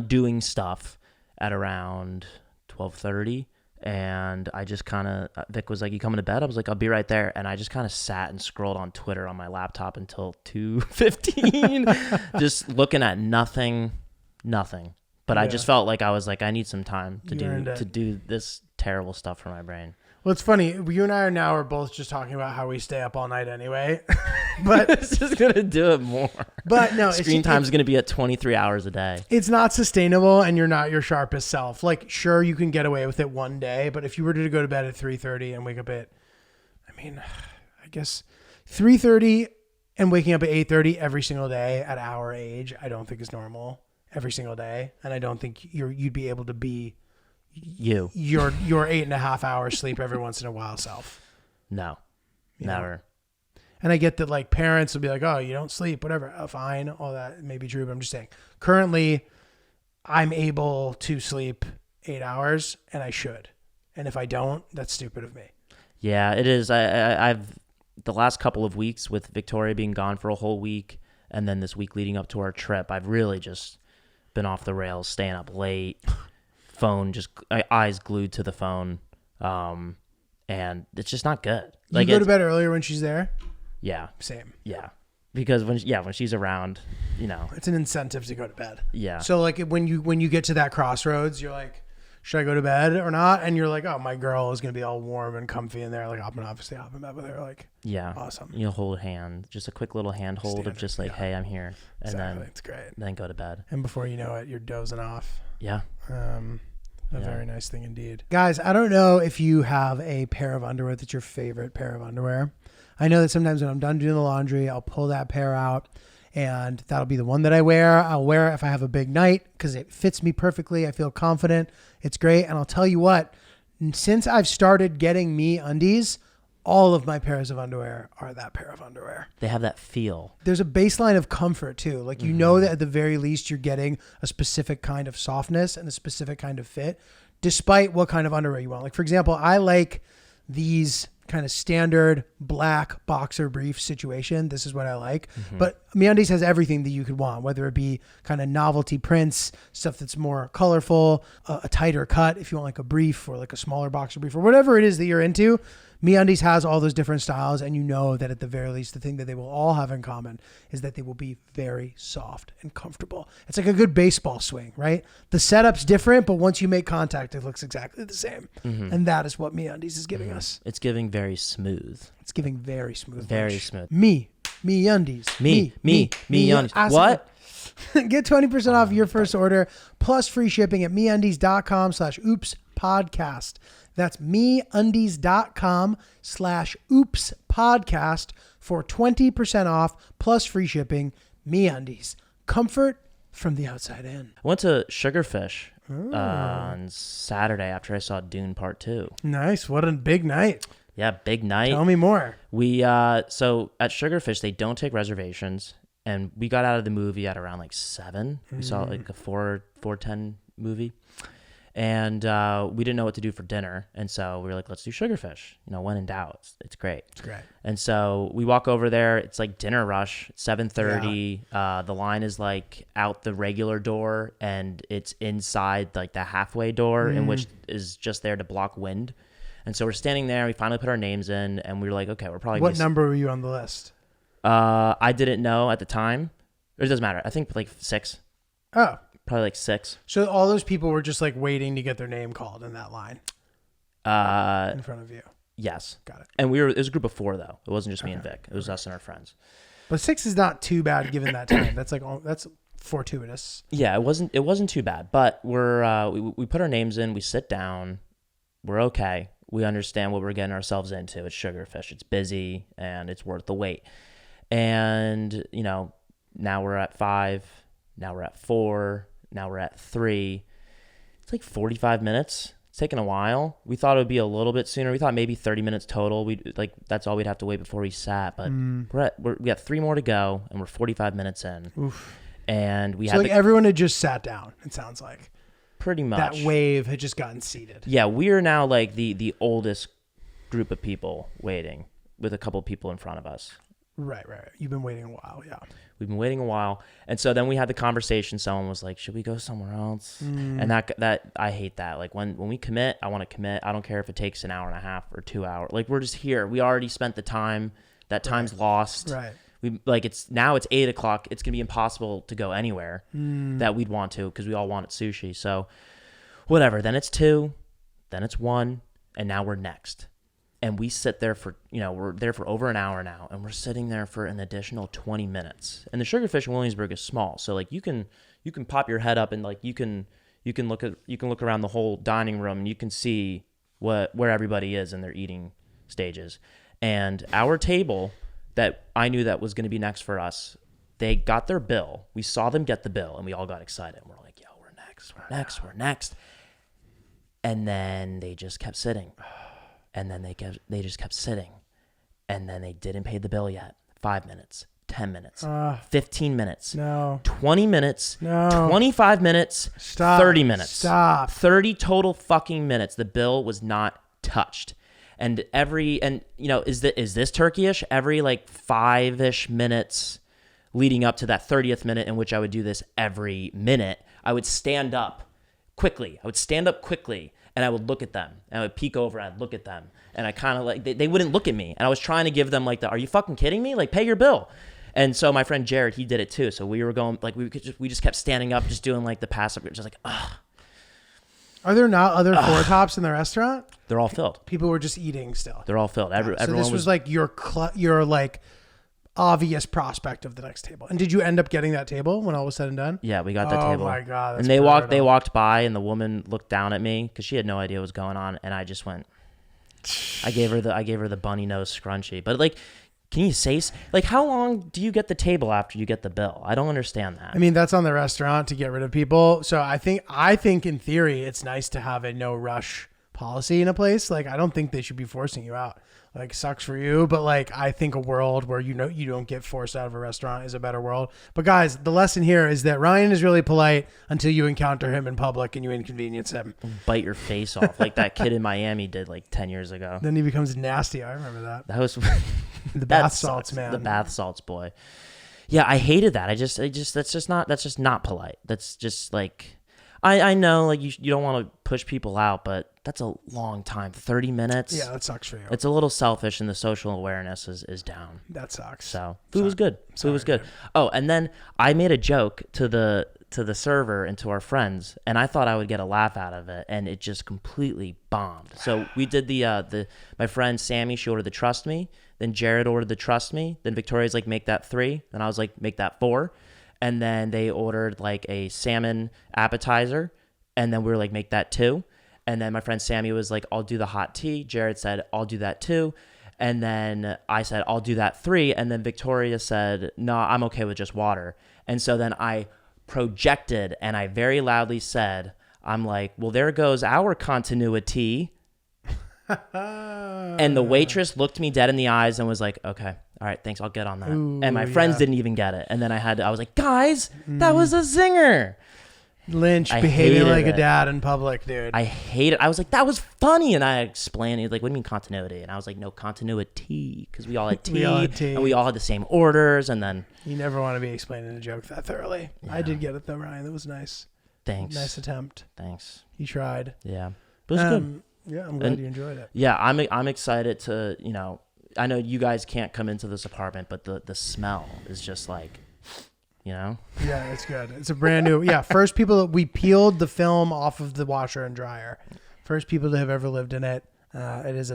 doing stuff at around 12:30, and I just kind of Vic was like, "You coming to bed?" I was like, "I'll be right there." And I just kind of sat and scrolled on Twitter on my laptop until 2:15, just looking at nothing. But I just felt like I was like, I need some time to do this terrible stuff for my brain. Well, it's funny. You and I are both just talking about how we stay up all night anyway. But it's just going to do it more. But no, screen time is going to be at 23 hours a day. It's not sustainable, and you're not your sharpest self. Like, sure, you can get away with it one day, but if you were to go to bed at 3:30 and wake up at, I guess 3:30 and waking up at 8:30 every single day at our age, I don't think is normal every single day. And I don't think you'd be able to be your 8.5 hours sleep every once in a while self. No, never. And I get that like parents will be like, oh, you don't sleep, whatever. Oh, fine. All that may be true. But I'm just saying currently I'm able to sleep 8 hours and I should. And if I don't, that's stupid of me. Yeah, it is. I've the last couple of weeks with Victoria being gone for a whole week. And then this week leading up to our trip, I've really just been off the rails, staying up late, phone, just eyes glued to the phone. And it's just not good. You go to bed earlier when she's there? Yeah. Same. Yeah. Because when she's around, it's an incentive to go to bed. Yeah. So like when you get to that crossroads, you're like, should I go to bed or not? And you're like, oh, my girl is going to be all warm and comfy in there. Like I'm going to obviously hop in bed with her. Like, yeah. Awesome. You'll hold hand, just a quick little hand hold of just like, hey, I'm here. And exactly. then it's great. Then go to bed. And before you know it, you're dozing off. Yeah. Very nice thing indeed. Guys, I don't know if you have a pair of underwear that's your favorite pair of underwear. I know that sometimes when I'm done doing the laundry, I'll pull that pair out and that'll be the one that I wear. I'll wear it if I have a big night because it fits me perfectly. I feel confident. It's great. And I'll tell you what, since I've started getting me undies, all of my pairs of underwear are that pair of underwear. They have that feel. There's a baseline of comfort too. Like, you know that at the very least you're getting a specific kind of softness and a specific kind of fit, despite what kind of underwear you want. Like, for example, I like these kind of standard black boxer brief situation. This is what I like. But MeUndies has everything that you could want, whether it be kind of novelty prints, stuff that's more colorful, a tighter cut if you want like a brief or like a smaller boxer brief or whatever it is that you're into. MeUndies has all those different styles, and you know that at the very least, the thing that they will all have in common is that they will be very soft and comfortable. It's like a good baseball swing, right? The setup's different, but once you make contact, it looks exactly the same. And that is what MeUndies is giving us. It's giving very smooth. It's giving very smooth. Very Lynch. smooth. MeUndies. MeUndies. What? Get 20% off your first order plus free shipping at MeUndies.com/oops-podcast. That's MeUndies.com/oops-podcast for 20% off plus free shipping. MeUndies. Comfort from the outside in. I went to Sugarfish on Saturday after I saw Dune Part 2. Nice. What a big night. Yeah, big night. Tell me more. We so at Sugarfish they don't take reservations, and we got out of the movie at around like 7. We saw like a 4:10 movie, and we didn't know what to do for dinner, and so we were like, let's do Sugarfish. When in doubt, it's great. It's great. And so we walk over there. It's like dinner rush. It's 7:30. The line is like out the regular door, and it's inside like the halfway door, in which is just there to block wind. And so we're standing there. We finally put our names in, and we were like, okay, we're probably. What number were you on the list? I didn't know at the time. It doesn't matter. I think like 6. Oh. Probably like 6. So all those people were just like waiting to get their name called in that line in front of you. Yes. Got it. And it was a group of 4 though. It wasn't just me and Vic. It was us and our friends. But 6 is not too bad given that time. That's fortuitous. Yeah, it wasn't too bad. But we put our names in. We sit down. We're okay. We understand what we're getting ourselves into. It's Sugarfish. It's busy and it's worth the wait. And now we're at 5. Now we're at 4. Now we're at 3. It's like 45 minutes. It's taken a while. We thought it would be a little bit sooner. We thought maybe 30 minutes total. That's all we'd have to wait before we sat. But we got 3 more to go, and we're 45 minutes in. Oof. And we So had everyone had just sat down. It sounds like pretty much that wave had just gotten seated. Yeah, we are now like the oldest group of people waiting, with a couple of people in front of us. Right. You've been waiting a while, yeah. We've been waiting a while. And so then we had the conversation. Someone was like, should we go somewhere else? And that I hate that. Like when we commit, I want to commit. I don't care if it takes an hour and a half or 2 hours. Like we're just here. We already spent the time. That time's lost. Right. It's 8 o'clock. It's going to be impossible to go anywhere that we'd want to, because we all wanted sushi. So whatever. Then it's 2, then it's 1, and now we're next. And we sit there for, we're there for over an hour now, and we're sitting there for an additional 20 minutes. And the Sugarfish in Williamsburg is small, so like you can pop your head up and like you can look around the whole dining room and you can see where everybody is in their eating stages. And our table that I knew that was going to be next for us, they got their bill. We saw them get the bill, and we all got excited. And we're like, yo, we're next. And then they just kept sitting. And then they just kept sitting. And then they didn't pay the bill yet. 5 minutes, 10 minutes, 15 minutes, No. 20 minutes, No. 25 minutes, Stop. 30 minutes. Stop. 30 total fucking minutes. The bill was not touched. And is this Turkey-ish? Every like 5-ish minutes leading up to that 30th minute, in which I would do this every minute, I would stand up quickly. And I would look at them, and I would peek over, and I'd look at them, and I kind of like, they wouldn't look at me. And I was trying to give them like are you fucking kidding me? Like, pay your bill. And so my friend Jared, he did it too. So we were going, like, we just kept standing up, just doing like the passive, just like, ugh. Are there not other four tops in the restaurant? They're all filled. People were just eating still. They're all filled. So Everyone this was like your like obvious prospect of the next table. And did you end up getting that table when all was said and done? Yeah, we got that table. Oh my God. And they walked by, and the woman looked down at me because she had no idea what was going on, and I just went. I gave her the bunny nose scrunchie. But like, can you say like how long do you get the table after you get the bill? I don't understand that. I mean, that's on the restaurant to get rid of people. So I think in theory it's nice to have a no rush policy in a place. Like, I don't think they should be forcing you out. Like, sucks for you, but like, I think a world where you don't get forced out of a restaurant is a better world. But guys, the lesson here is that Ryan is really polite until you encounter him in public and you inconvenience him. Bite your face off like that kid in Miami did like 10 years ago. Then he becomes nasty. I remember that. That was The bath salts, man. The bath salts, boy. Yeah, I hated that. that's just not polite. That's just like, I know like you don't want to push people out, but that's a long time. 30 minutes. Yeah, that sucks for you. It's a little selfish, and the social awareness is down. That sucks. So food was good. Food was good. Dude. Oh, and then I made a joke to the server and to our friends, and I thought I would get a laugh out of it, and it just completely bombed. So we did my friend Sammy, she ordered the Trust Me, then Jared ordered the Trust Me, then Victoria's like, make that 3, then I was like, make that 4, and then they ordered like a salmon appetizer, and then we were like, make that 2, and then my friend Sammy was like, I'll do the hot tea. Jared said, I'll do that 2. And then I said, I'll do that 3. And then Victoria said, no, I'm okay with just water. And so then I projected and I very loudly said, I'm like, well, there goes our continuity. And the waitress looked me dead in the eyes and was like, okay, all right, thanks, I'll get on that. Ooh, and my friends didn't even get it. And then I was like, guys, that was a zinger. Lynch I behaving hated like a it. dad in public, dude. I hate it. I was like, that was funny. And I explained, he's like, what do you mean continuity? And I was like, no, continuity. Because we all had tea. We all had tea. And we all had the same orders. And then, You never want to be explaining a joke that thoroughly. I did get it though, Ryan. That was nice. thanks. Nice attempt. Thanks. You tried. Yeah. But it was good. Yeah, I'm glad And- you enjoyed it. Yeah, I'm excited to, I know you guys can't come into this apartment, but the smell is just like, Yeah, it's good. It's a brand new. Yeah, first people we peeled the film off of the washer and dryer. First people to have ever lived in it. It is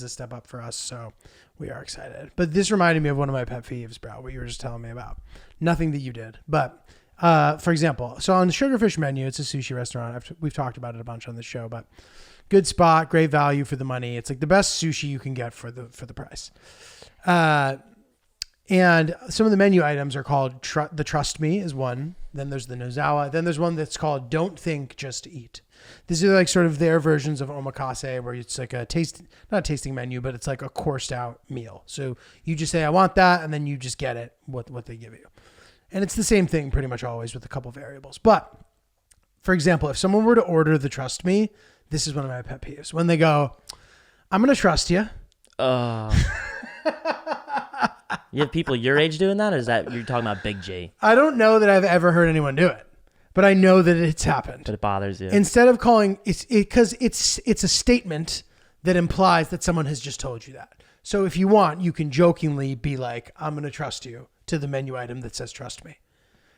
a step up for us. So we are excited. But this reminded me of one of my pet peeves, bro. What you were just telling me about. Nothing that you did, but for example, so on the Sugarfish menu, it's a sushi restaurant. We've talked about it a bunch on the show, but good spot, great value for the money. It's like the best sushi you can get for the price. And some of the menu items are called the Trust Me is one. Then there's the Nozawa. Then there's one that's called Don't Think, Just Eat. These are like sort of their versions of omakase, where it's like not a tasting menu, but it's like a coursed out meal. So you just say, I want that, and then you just get it, what they give you. And it's the same thing pretty much always with a couple variables. But for example, if someone were to order the Trust Me, this is one of my pet peeves. When they go, I'm going to trust you. You have people your age doing that, or is that you're talking about Big G? I don't know that I've ever heard anyone do it, but I know that it's happened. But it bothers you. Instead of calling because it's a statement that implies that someone has just told you that. So if you want, you can jokingly be like, I'm going to trust you to the menu item that says trust me.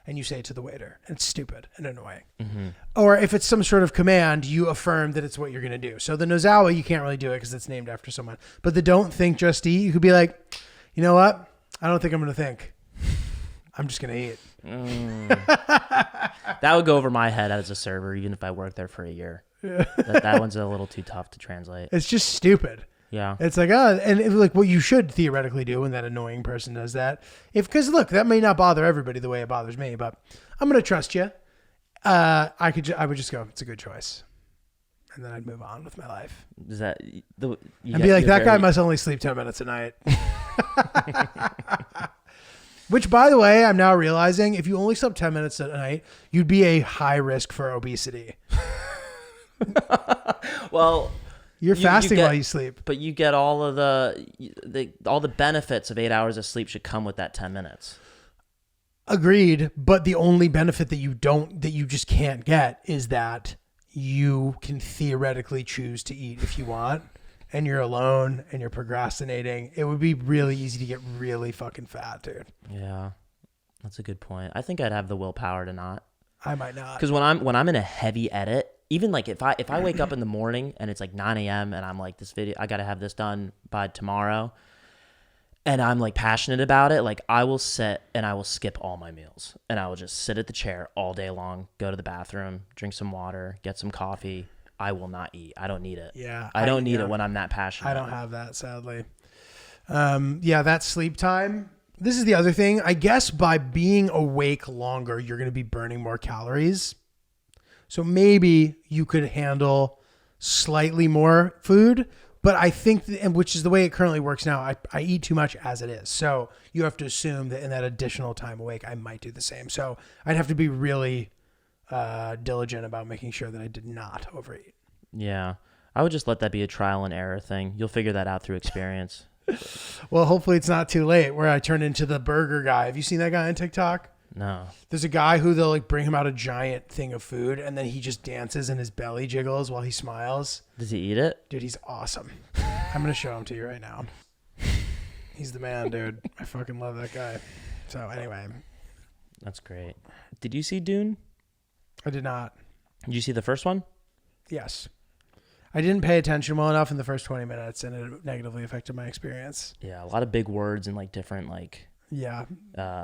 And you say it to the waiter. It's stupid and annoying. Mm-hmm. Or if it's some sort of command, you affirm that it's what you're going to do. So the Nozawa, you can't really do it because it's named after someone. But the Don't Think, Just Eat, you could be like, you know what? I don't think I'm going to think. I'm just going to eat. That would go over my head as a server, even if I worked there for a year. That one's a little too tough to translate. It's just stupid. Yeah. It's like, and like what you should theoretically do when that annoying person does that. Because look, that may not bother everybody the way it bothers me, but I'm going to trust you. I would just go, it's a good choice. And then I'd move on with my life. Is that I'd be like, that guy very- must only sleep 10 minutes a night. Which, by the way, I'm now realizing if you only slept 10 minutes a night, you'd be a high risk for obesity. Well, You're You fasting get- while you sleep. but you get all of all the benefits of 8 hours of sleep should come with that 10 minutes. Agreed. But the only benefit that you just can't get is that you can theoretically choose to eat if you want, and you're alone and you're procrastinating. It would be really easy to get really fucking fat, dude. Yeah, that's a good point. I think I'd have the willpower to not. I might not. Because when I'm in a heavy edit, even like if I wake up in the morning and it's like 9 a.m. and I'm like, this video, I got to have this done by tomorrow, and I'm like passionate about it, like I will sit and I will skip all my meals and I will just sit at the chair all day long, go to the bathroom, drink some water, get some coffee. I will not eat. I don't need it. Yeah. I don't need it when I'm that passionate. I don't have that, sadly. Yeah, that sleep time. This is the other thing. I guess by being awake longer, you're going to be burning more calories. So maybe you could handle slightly more food, but I think, and which is the way it currently works now, I eat too much as it is. So you have to assume that in that additional time awake, I might do the same. So I'd have to be really diligent about making sure that I did not overeat. Yeah. I would just let that be a trial and error thing. You'll figure that out through experience. Well, hopefully it's not too late where I turn into the burger guy. Have you seen that guy on TikTok? No. There's a guy who they'll like bring him out a giant thing of food, and then he just dances and his belly jiggles while he smiles. Does he eat it? Dude, he's awesome. I'm gonna show him to you right now. He's the man, dude. I fucking love that guy. So anyway, That's great. Did you see Dune? I did not. Did you see the first one? Yes. I didn't pay attention well enough in the first 20 minutes, and it negatively affected my experience. Yeah, a lot of big words and like different like Yeah.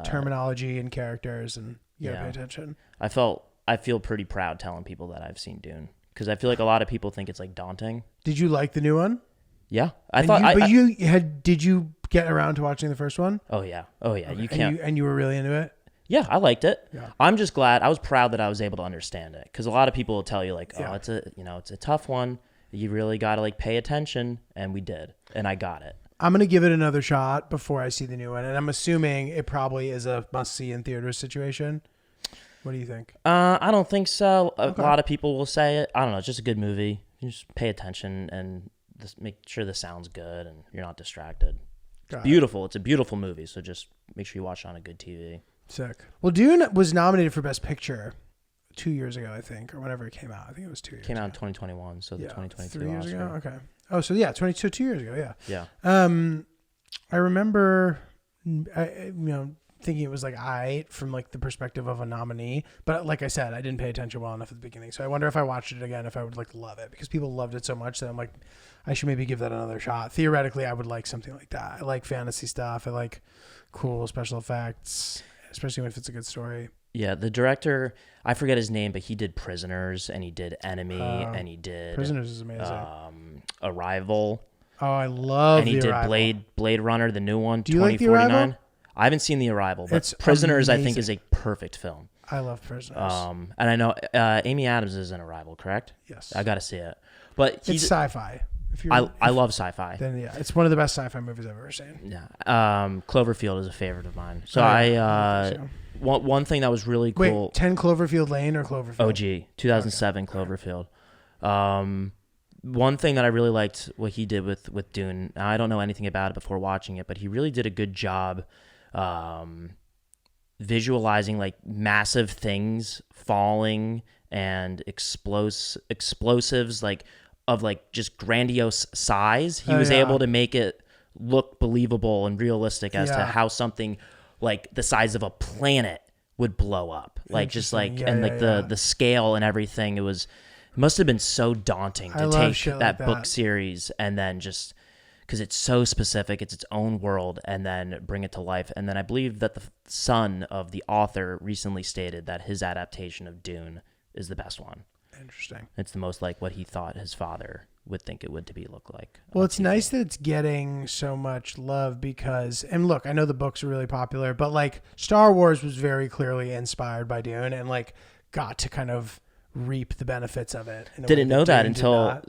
Terminology and characters, and you gotta yeah. pay attention. I feel pretty proud telling people that I've seen Dune because I feel like a lot of people think it's like daunting. Did you like the new one? Yeah, Did you get around to watching the first one? Oh yeah. Okay. You can't. And you were really into it? Yeah, I liked it. Yeah. I'm just glad. I was proud that I was able to understand it because a lot of people will tell you like, oh, Yeah. it's a tough one. You really got to like pay attention, and we did, and I got it. I'm going to give it another shot before I see the new one, and I'm assuming it probably is a must-see in theaters situation. What do you think? I don't think so. Okay. A lot of people will say it. I don't know. It's just a good movie. You just pay attention and just make sure the sound's good and you're not distracted. It's beautiful. It's a beautiful movie, so just make sure you watch it on a good TV. Sick. Well, Dune was nominated for Best Picture 2 years ago, I think, or whenever it came out. I think it was 2 years. Came out in 2021, so the 2022 3 years Oscar. ago. Okay. Oh, so yeah, 2 years ago. Yeah. Yeah. I remember, thinking it was like from like the perspective of a nominee, but like I said, I didn't pay attention well enough at the beginning. So I wonder if I watched it again, if I would like love it, because people loved it so much that I'm like, I should maybe give that another shot. Theoretically, I would like something like that. I like fantasy stuff. I like cool special effects, especially if it's a good story. Yeah, the director, I forget his name, but he did Prisoners and he did Enemy and he did Prisoners is amazing. Arrival. Oh, I love and he The did Arrival. Blade Runner, the new one, Do you like The 2049. Arrival? I haven't seen The Arrival, but It's Prisoners I think amazing. is a perfect film. I love Prisoners. And I know Amy Adams is in Arrival, correct? Yes. I got to see it. But It's sci-fi. I love sci-fi. Then yeah, it's one of the best sci-fi movies I've ever seen. Yeah. Cloverfield is a favorite of mine. So one thing that was really cool. Wait, 10 Cloverfield Lane or Cloverfield? OG, 2007 Cloverfield. One thing that I really liked what he did with Dune. Now, I don't know anything about it before watching it, but he really did a good job visualizing like massive things falling and explosives like of like just grandiose size. He was able to make it look believable and realistic as to how something like the size of a planet would blow up. Like just like the scale and everything. It must have been so daunting to take that book series and then just because it's so specific, it's its own world, and then bring it to life. And then I believe that the son of the author recently stated that his adaptation of Dune is the best one. Interesting. It's the most like what he thought his father would think it would look like. Well, it's nice that it's getting so much love because, and look, I know the books are really popular, but like Star Wars was very clearly inspired by Dune and like got to kind of reap the benefits of it. Didn't know that until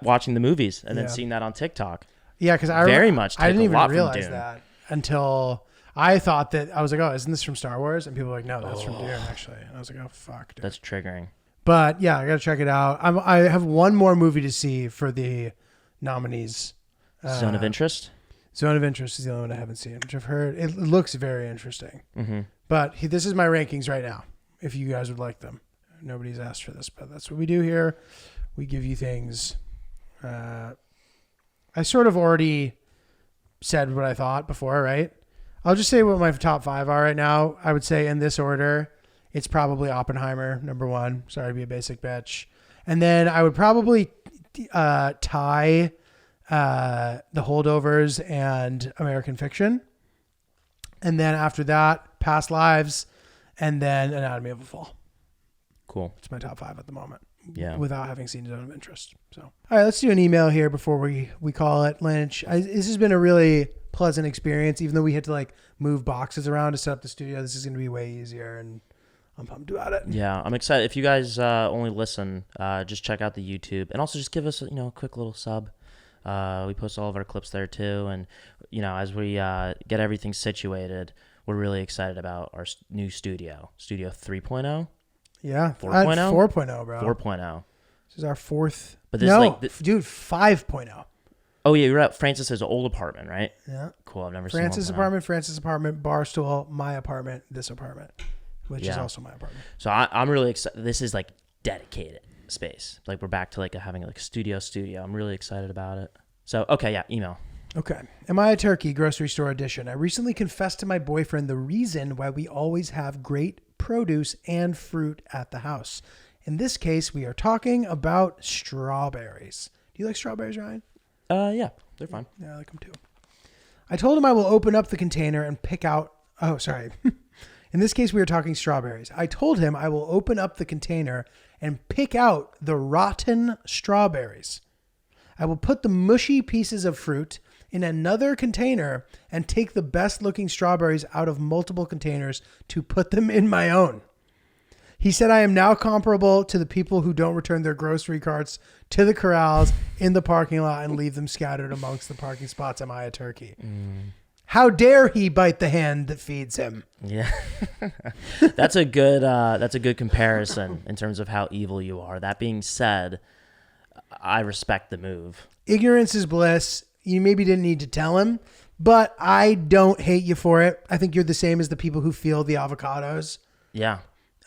watching the movies and then seeing that on TikTok. Yeah, because I didn't even realize that until I thought that I was like, oh, isn't this from Star Wars? And people were like, no, that's from Dune actually. And I was like, oh fuck, dude. That's triggering. But yeah, I got to check it out. I have one more movie to see for the nominees. Zone of Interest? Zone of Interest is the only one I haven't seen, which I've heard. It looks very interesting. Mm-hmm. But this is my rankings right now, if you guys would like them. Nobody's asked for this, but that's what we do here. We give you things. I sort of already said what I thought before, right? I'll just say what my top 5 are right now. I would say in this order. It's probably Oppenheimer, number 1. Sorry to be a basic bitch. And then I would probably tie The Holdovers and American Fiction. And then after that, Past Lives, and then Anatomy of a Fall. Cool. It's my top 5 at the moment. Yeah. Without having seen Zone of Interest. So, all right, let's do an email here before we call it Lynch. This has been a really pleasant experience, even though we had to like move boxes around to set up the studio. This is going to be way easier, and I'm pumped about it. Yeah, I'm excited. If you guys only listen, just check out the YouTube and also just give us a quick little sub. We post all of our clips there too, and as we get everything situated, we're really excited about our new Studio 3.0. Yeah, 4.0, 4.0, bro. 4.0. This is our 4th. But this is dude, 5.0. Oh yeah, you're at Francis's old apartment, right? Yeah. Cool. I've never Francis seen apartment, Barstool, my apartment, this apartment. which is also my apartment. So I'm really excited. This is like dedicated space. Like we're back to like having like a studio. I'm really excited about it. So, okay, yeah, email. Okay. Am I a turkey? Grocery store edition. I recently confessed to my boyfriend the reason why we always have great produce and fruit at the house. In this case, we are talking about strawberries. Do you like strawberries, Ryan? Yeah, they're fine. Yeah, I like them too. I told him I will open up the container and pick out... Oh, sorry. In this case, we are talking strawberries. I told him I will open up the container and pick out the rotten strawberries. I will put the mushy pieces of fruit in another container and take the best looking strawberries out of multiple containers to put them in my own. He said I am now comparable to the people who don't return their grocery carts to the corrals in the parking lot and leave them scattered amongst the parking spots. Am I a turkey? How dare he bite the hand that feeds him? Yeah. That's a good comparison in terms of how evil you are. That being said, I respect the move. Ignorance is bliss. You maybe didn't need to tell him, but I don't hate you for it. I think you're the same as the people who feel the avocados. Yeah.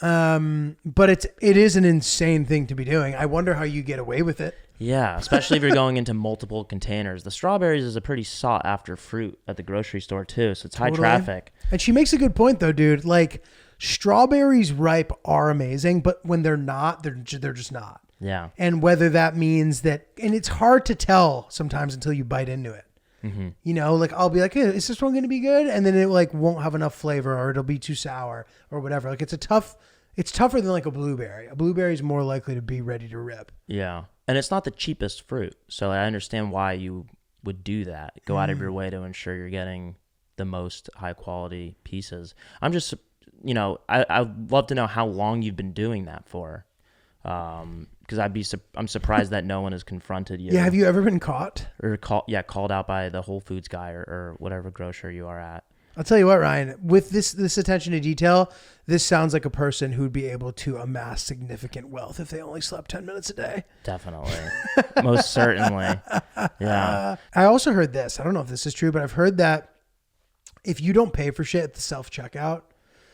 But it is an insane thing to be doing. I wonder how you get away with it. Yeah, especially if you're going into multiple containers. The strawberries is a pretty sought after fruit at the grocery store too, so it's high traffic. And she makes a good point though, dude. Like strawberries ripe are amazing, but when they're not, they're just not. Yeah. And whether that means that, and it's hard to tell sometimes until you bite into it. Mm-hmm. You know, like I'll be like, hey, is this one going to be good? And then it like won't have enough flavor or it'll be too sour or whatever. Like it's tougher than like a blueberry. A blueberry is more likely to be ready to rip. Yeah. And it's not the cheapest fruit. So I understand why you would do that. Go out of your way to ensure you're getting the most high quality pieces. I'm just, I'd love to know how long you've been doing that for. Because I'm surprised that no one has confronted you. Yeah, have you ever been caught? Or called out by the Whole Foods guy or whatever grocer you are at. I'll tell you what, Ryan, with this attention to detail, this sounds like a person who'd be able to amass significant wealth if they only slept 10 minutes a day. Definitely. Most certainly. Yeah. I also heard this. I don't know if this is true, but I've heard that if you don't pay for shit at the self-checkout,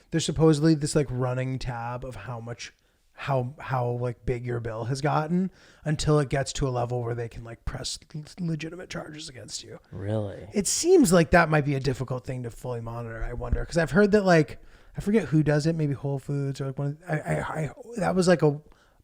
there's supposedly this like running tab of how like big your bill has gotten until it gets to a level where they can like press legitimate charges against you. Really? It seems like that might be a difficult thing to fully monitor. I wonder, because I've heard that like, I forget who does it, maybe Whole Foods or like one. That was like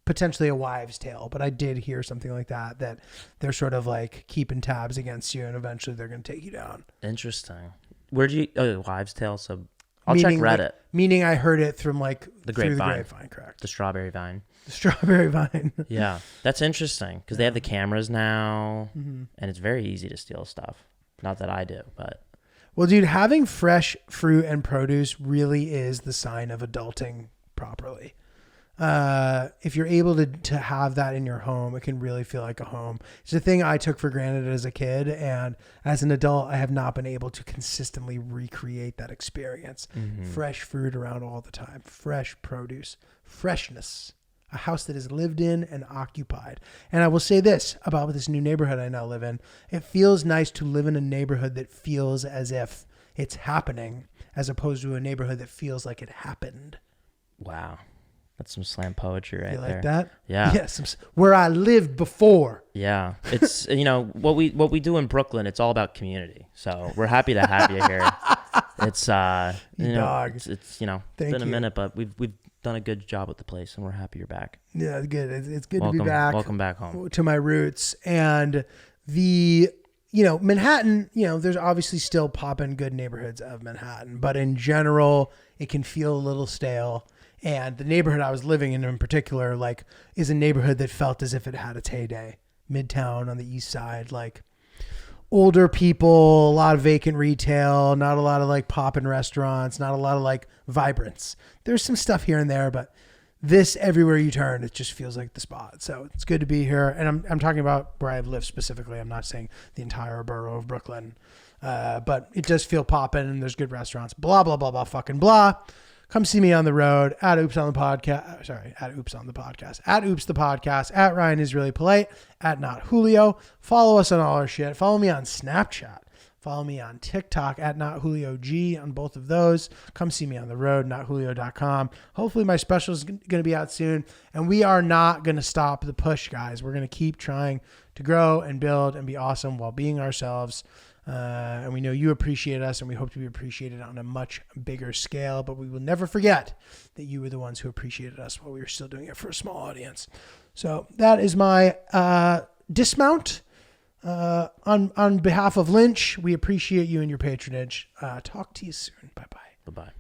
potentially a wives' tale, but I did hear something like that they're sort of like keeping tabs against you and eventually they're going to take you down. Interesting. Where'd you? Oh, wives' tale. So I'll check Reddit. Meaning I heard it from like the through grapevine. the grapevine, correct? The strawberry vine. The strawberry vine. Yeah, that's interesting because they have the cameras now, and it's very easy to steal stuff. Not that I do, but. Well, dude, having fresh fruit and produce really is the sign of adulting properly. If you're able to have that in your home, it can really feel like a home. It's a thing I took for granted as a kid, and as an adult, I have not been able to consistently recreate that experience. Fresh fruit around all the time, fresh produce, freshness, a house that is lived in and occupied. And I will say this about this new neighborhood I now live in. It feels nice to live in a neighborhood that feels as if it's happening, as opposed to a neighborhood that feels like it happened. Wow. That's some slam poetry right there. You like that? Yeah. Yes. Where I lived before. Yeah. It's, what we do in Brooklyn, it's all about community. So we're happy to have you here. It's, dog. it's been a minute, but we've done a good job with the place and we're happy you're back. Yeah, good. It's good to be back. Welcome back home. To my roots. And Manhattan, there's obviously still poppin' good neighborhoods of Manhattan, but in general, it can feel a little stale. And the neighborhood I was living in particular, like, is a neighborhood that felt as if it had its heyday. Midtown on the east side, like older people, a lot of vacant retail, not a lot of like poppin' restaurants, not a lot of like vibrance. There's some stuff here and there, but this everywhere you turn, it just feels like the spot. So it's good to be here. And I'm talking about where I've lived specifically. I'm not saying the entire borough of Brooklyn, but it does feel poppin' and there's good restaurants. Blah, blah, blah, blah, fucking blah. Come see me on the road at Oops on the Podcast. Sorry, at Oops on the Podcast. At Oops the Podcast. At Ryan is Really Polite. At Not Julio. Follow us on all our shit. Follow me on Snapchat. Follow me on TikTok at NotJulioG on both of those. Come see me on the road, notjulio.com. Hopefully my special is going to be out soon. And we are not going to stop the push, guys. We're going to keep trying to grow and build and be awesome while being ourselves. And we know you appreciate us, and we hope to be appreciated on a much bigger scale. But we will never forget that you were the ones who appreciated us while we were still doing it for a small audience. So that is my dismount. On behalf of Lynch, we appreciate you and your patronage. Talk to you soon. Bye-bye. Bye-bye.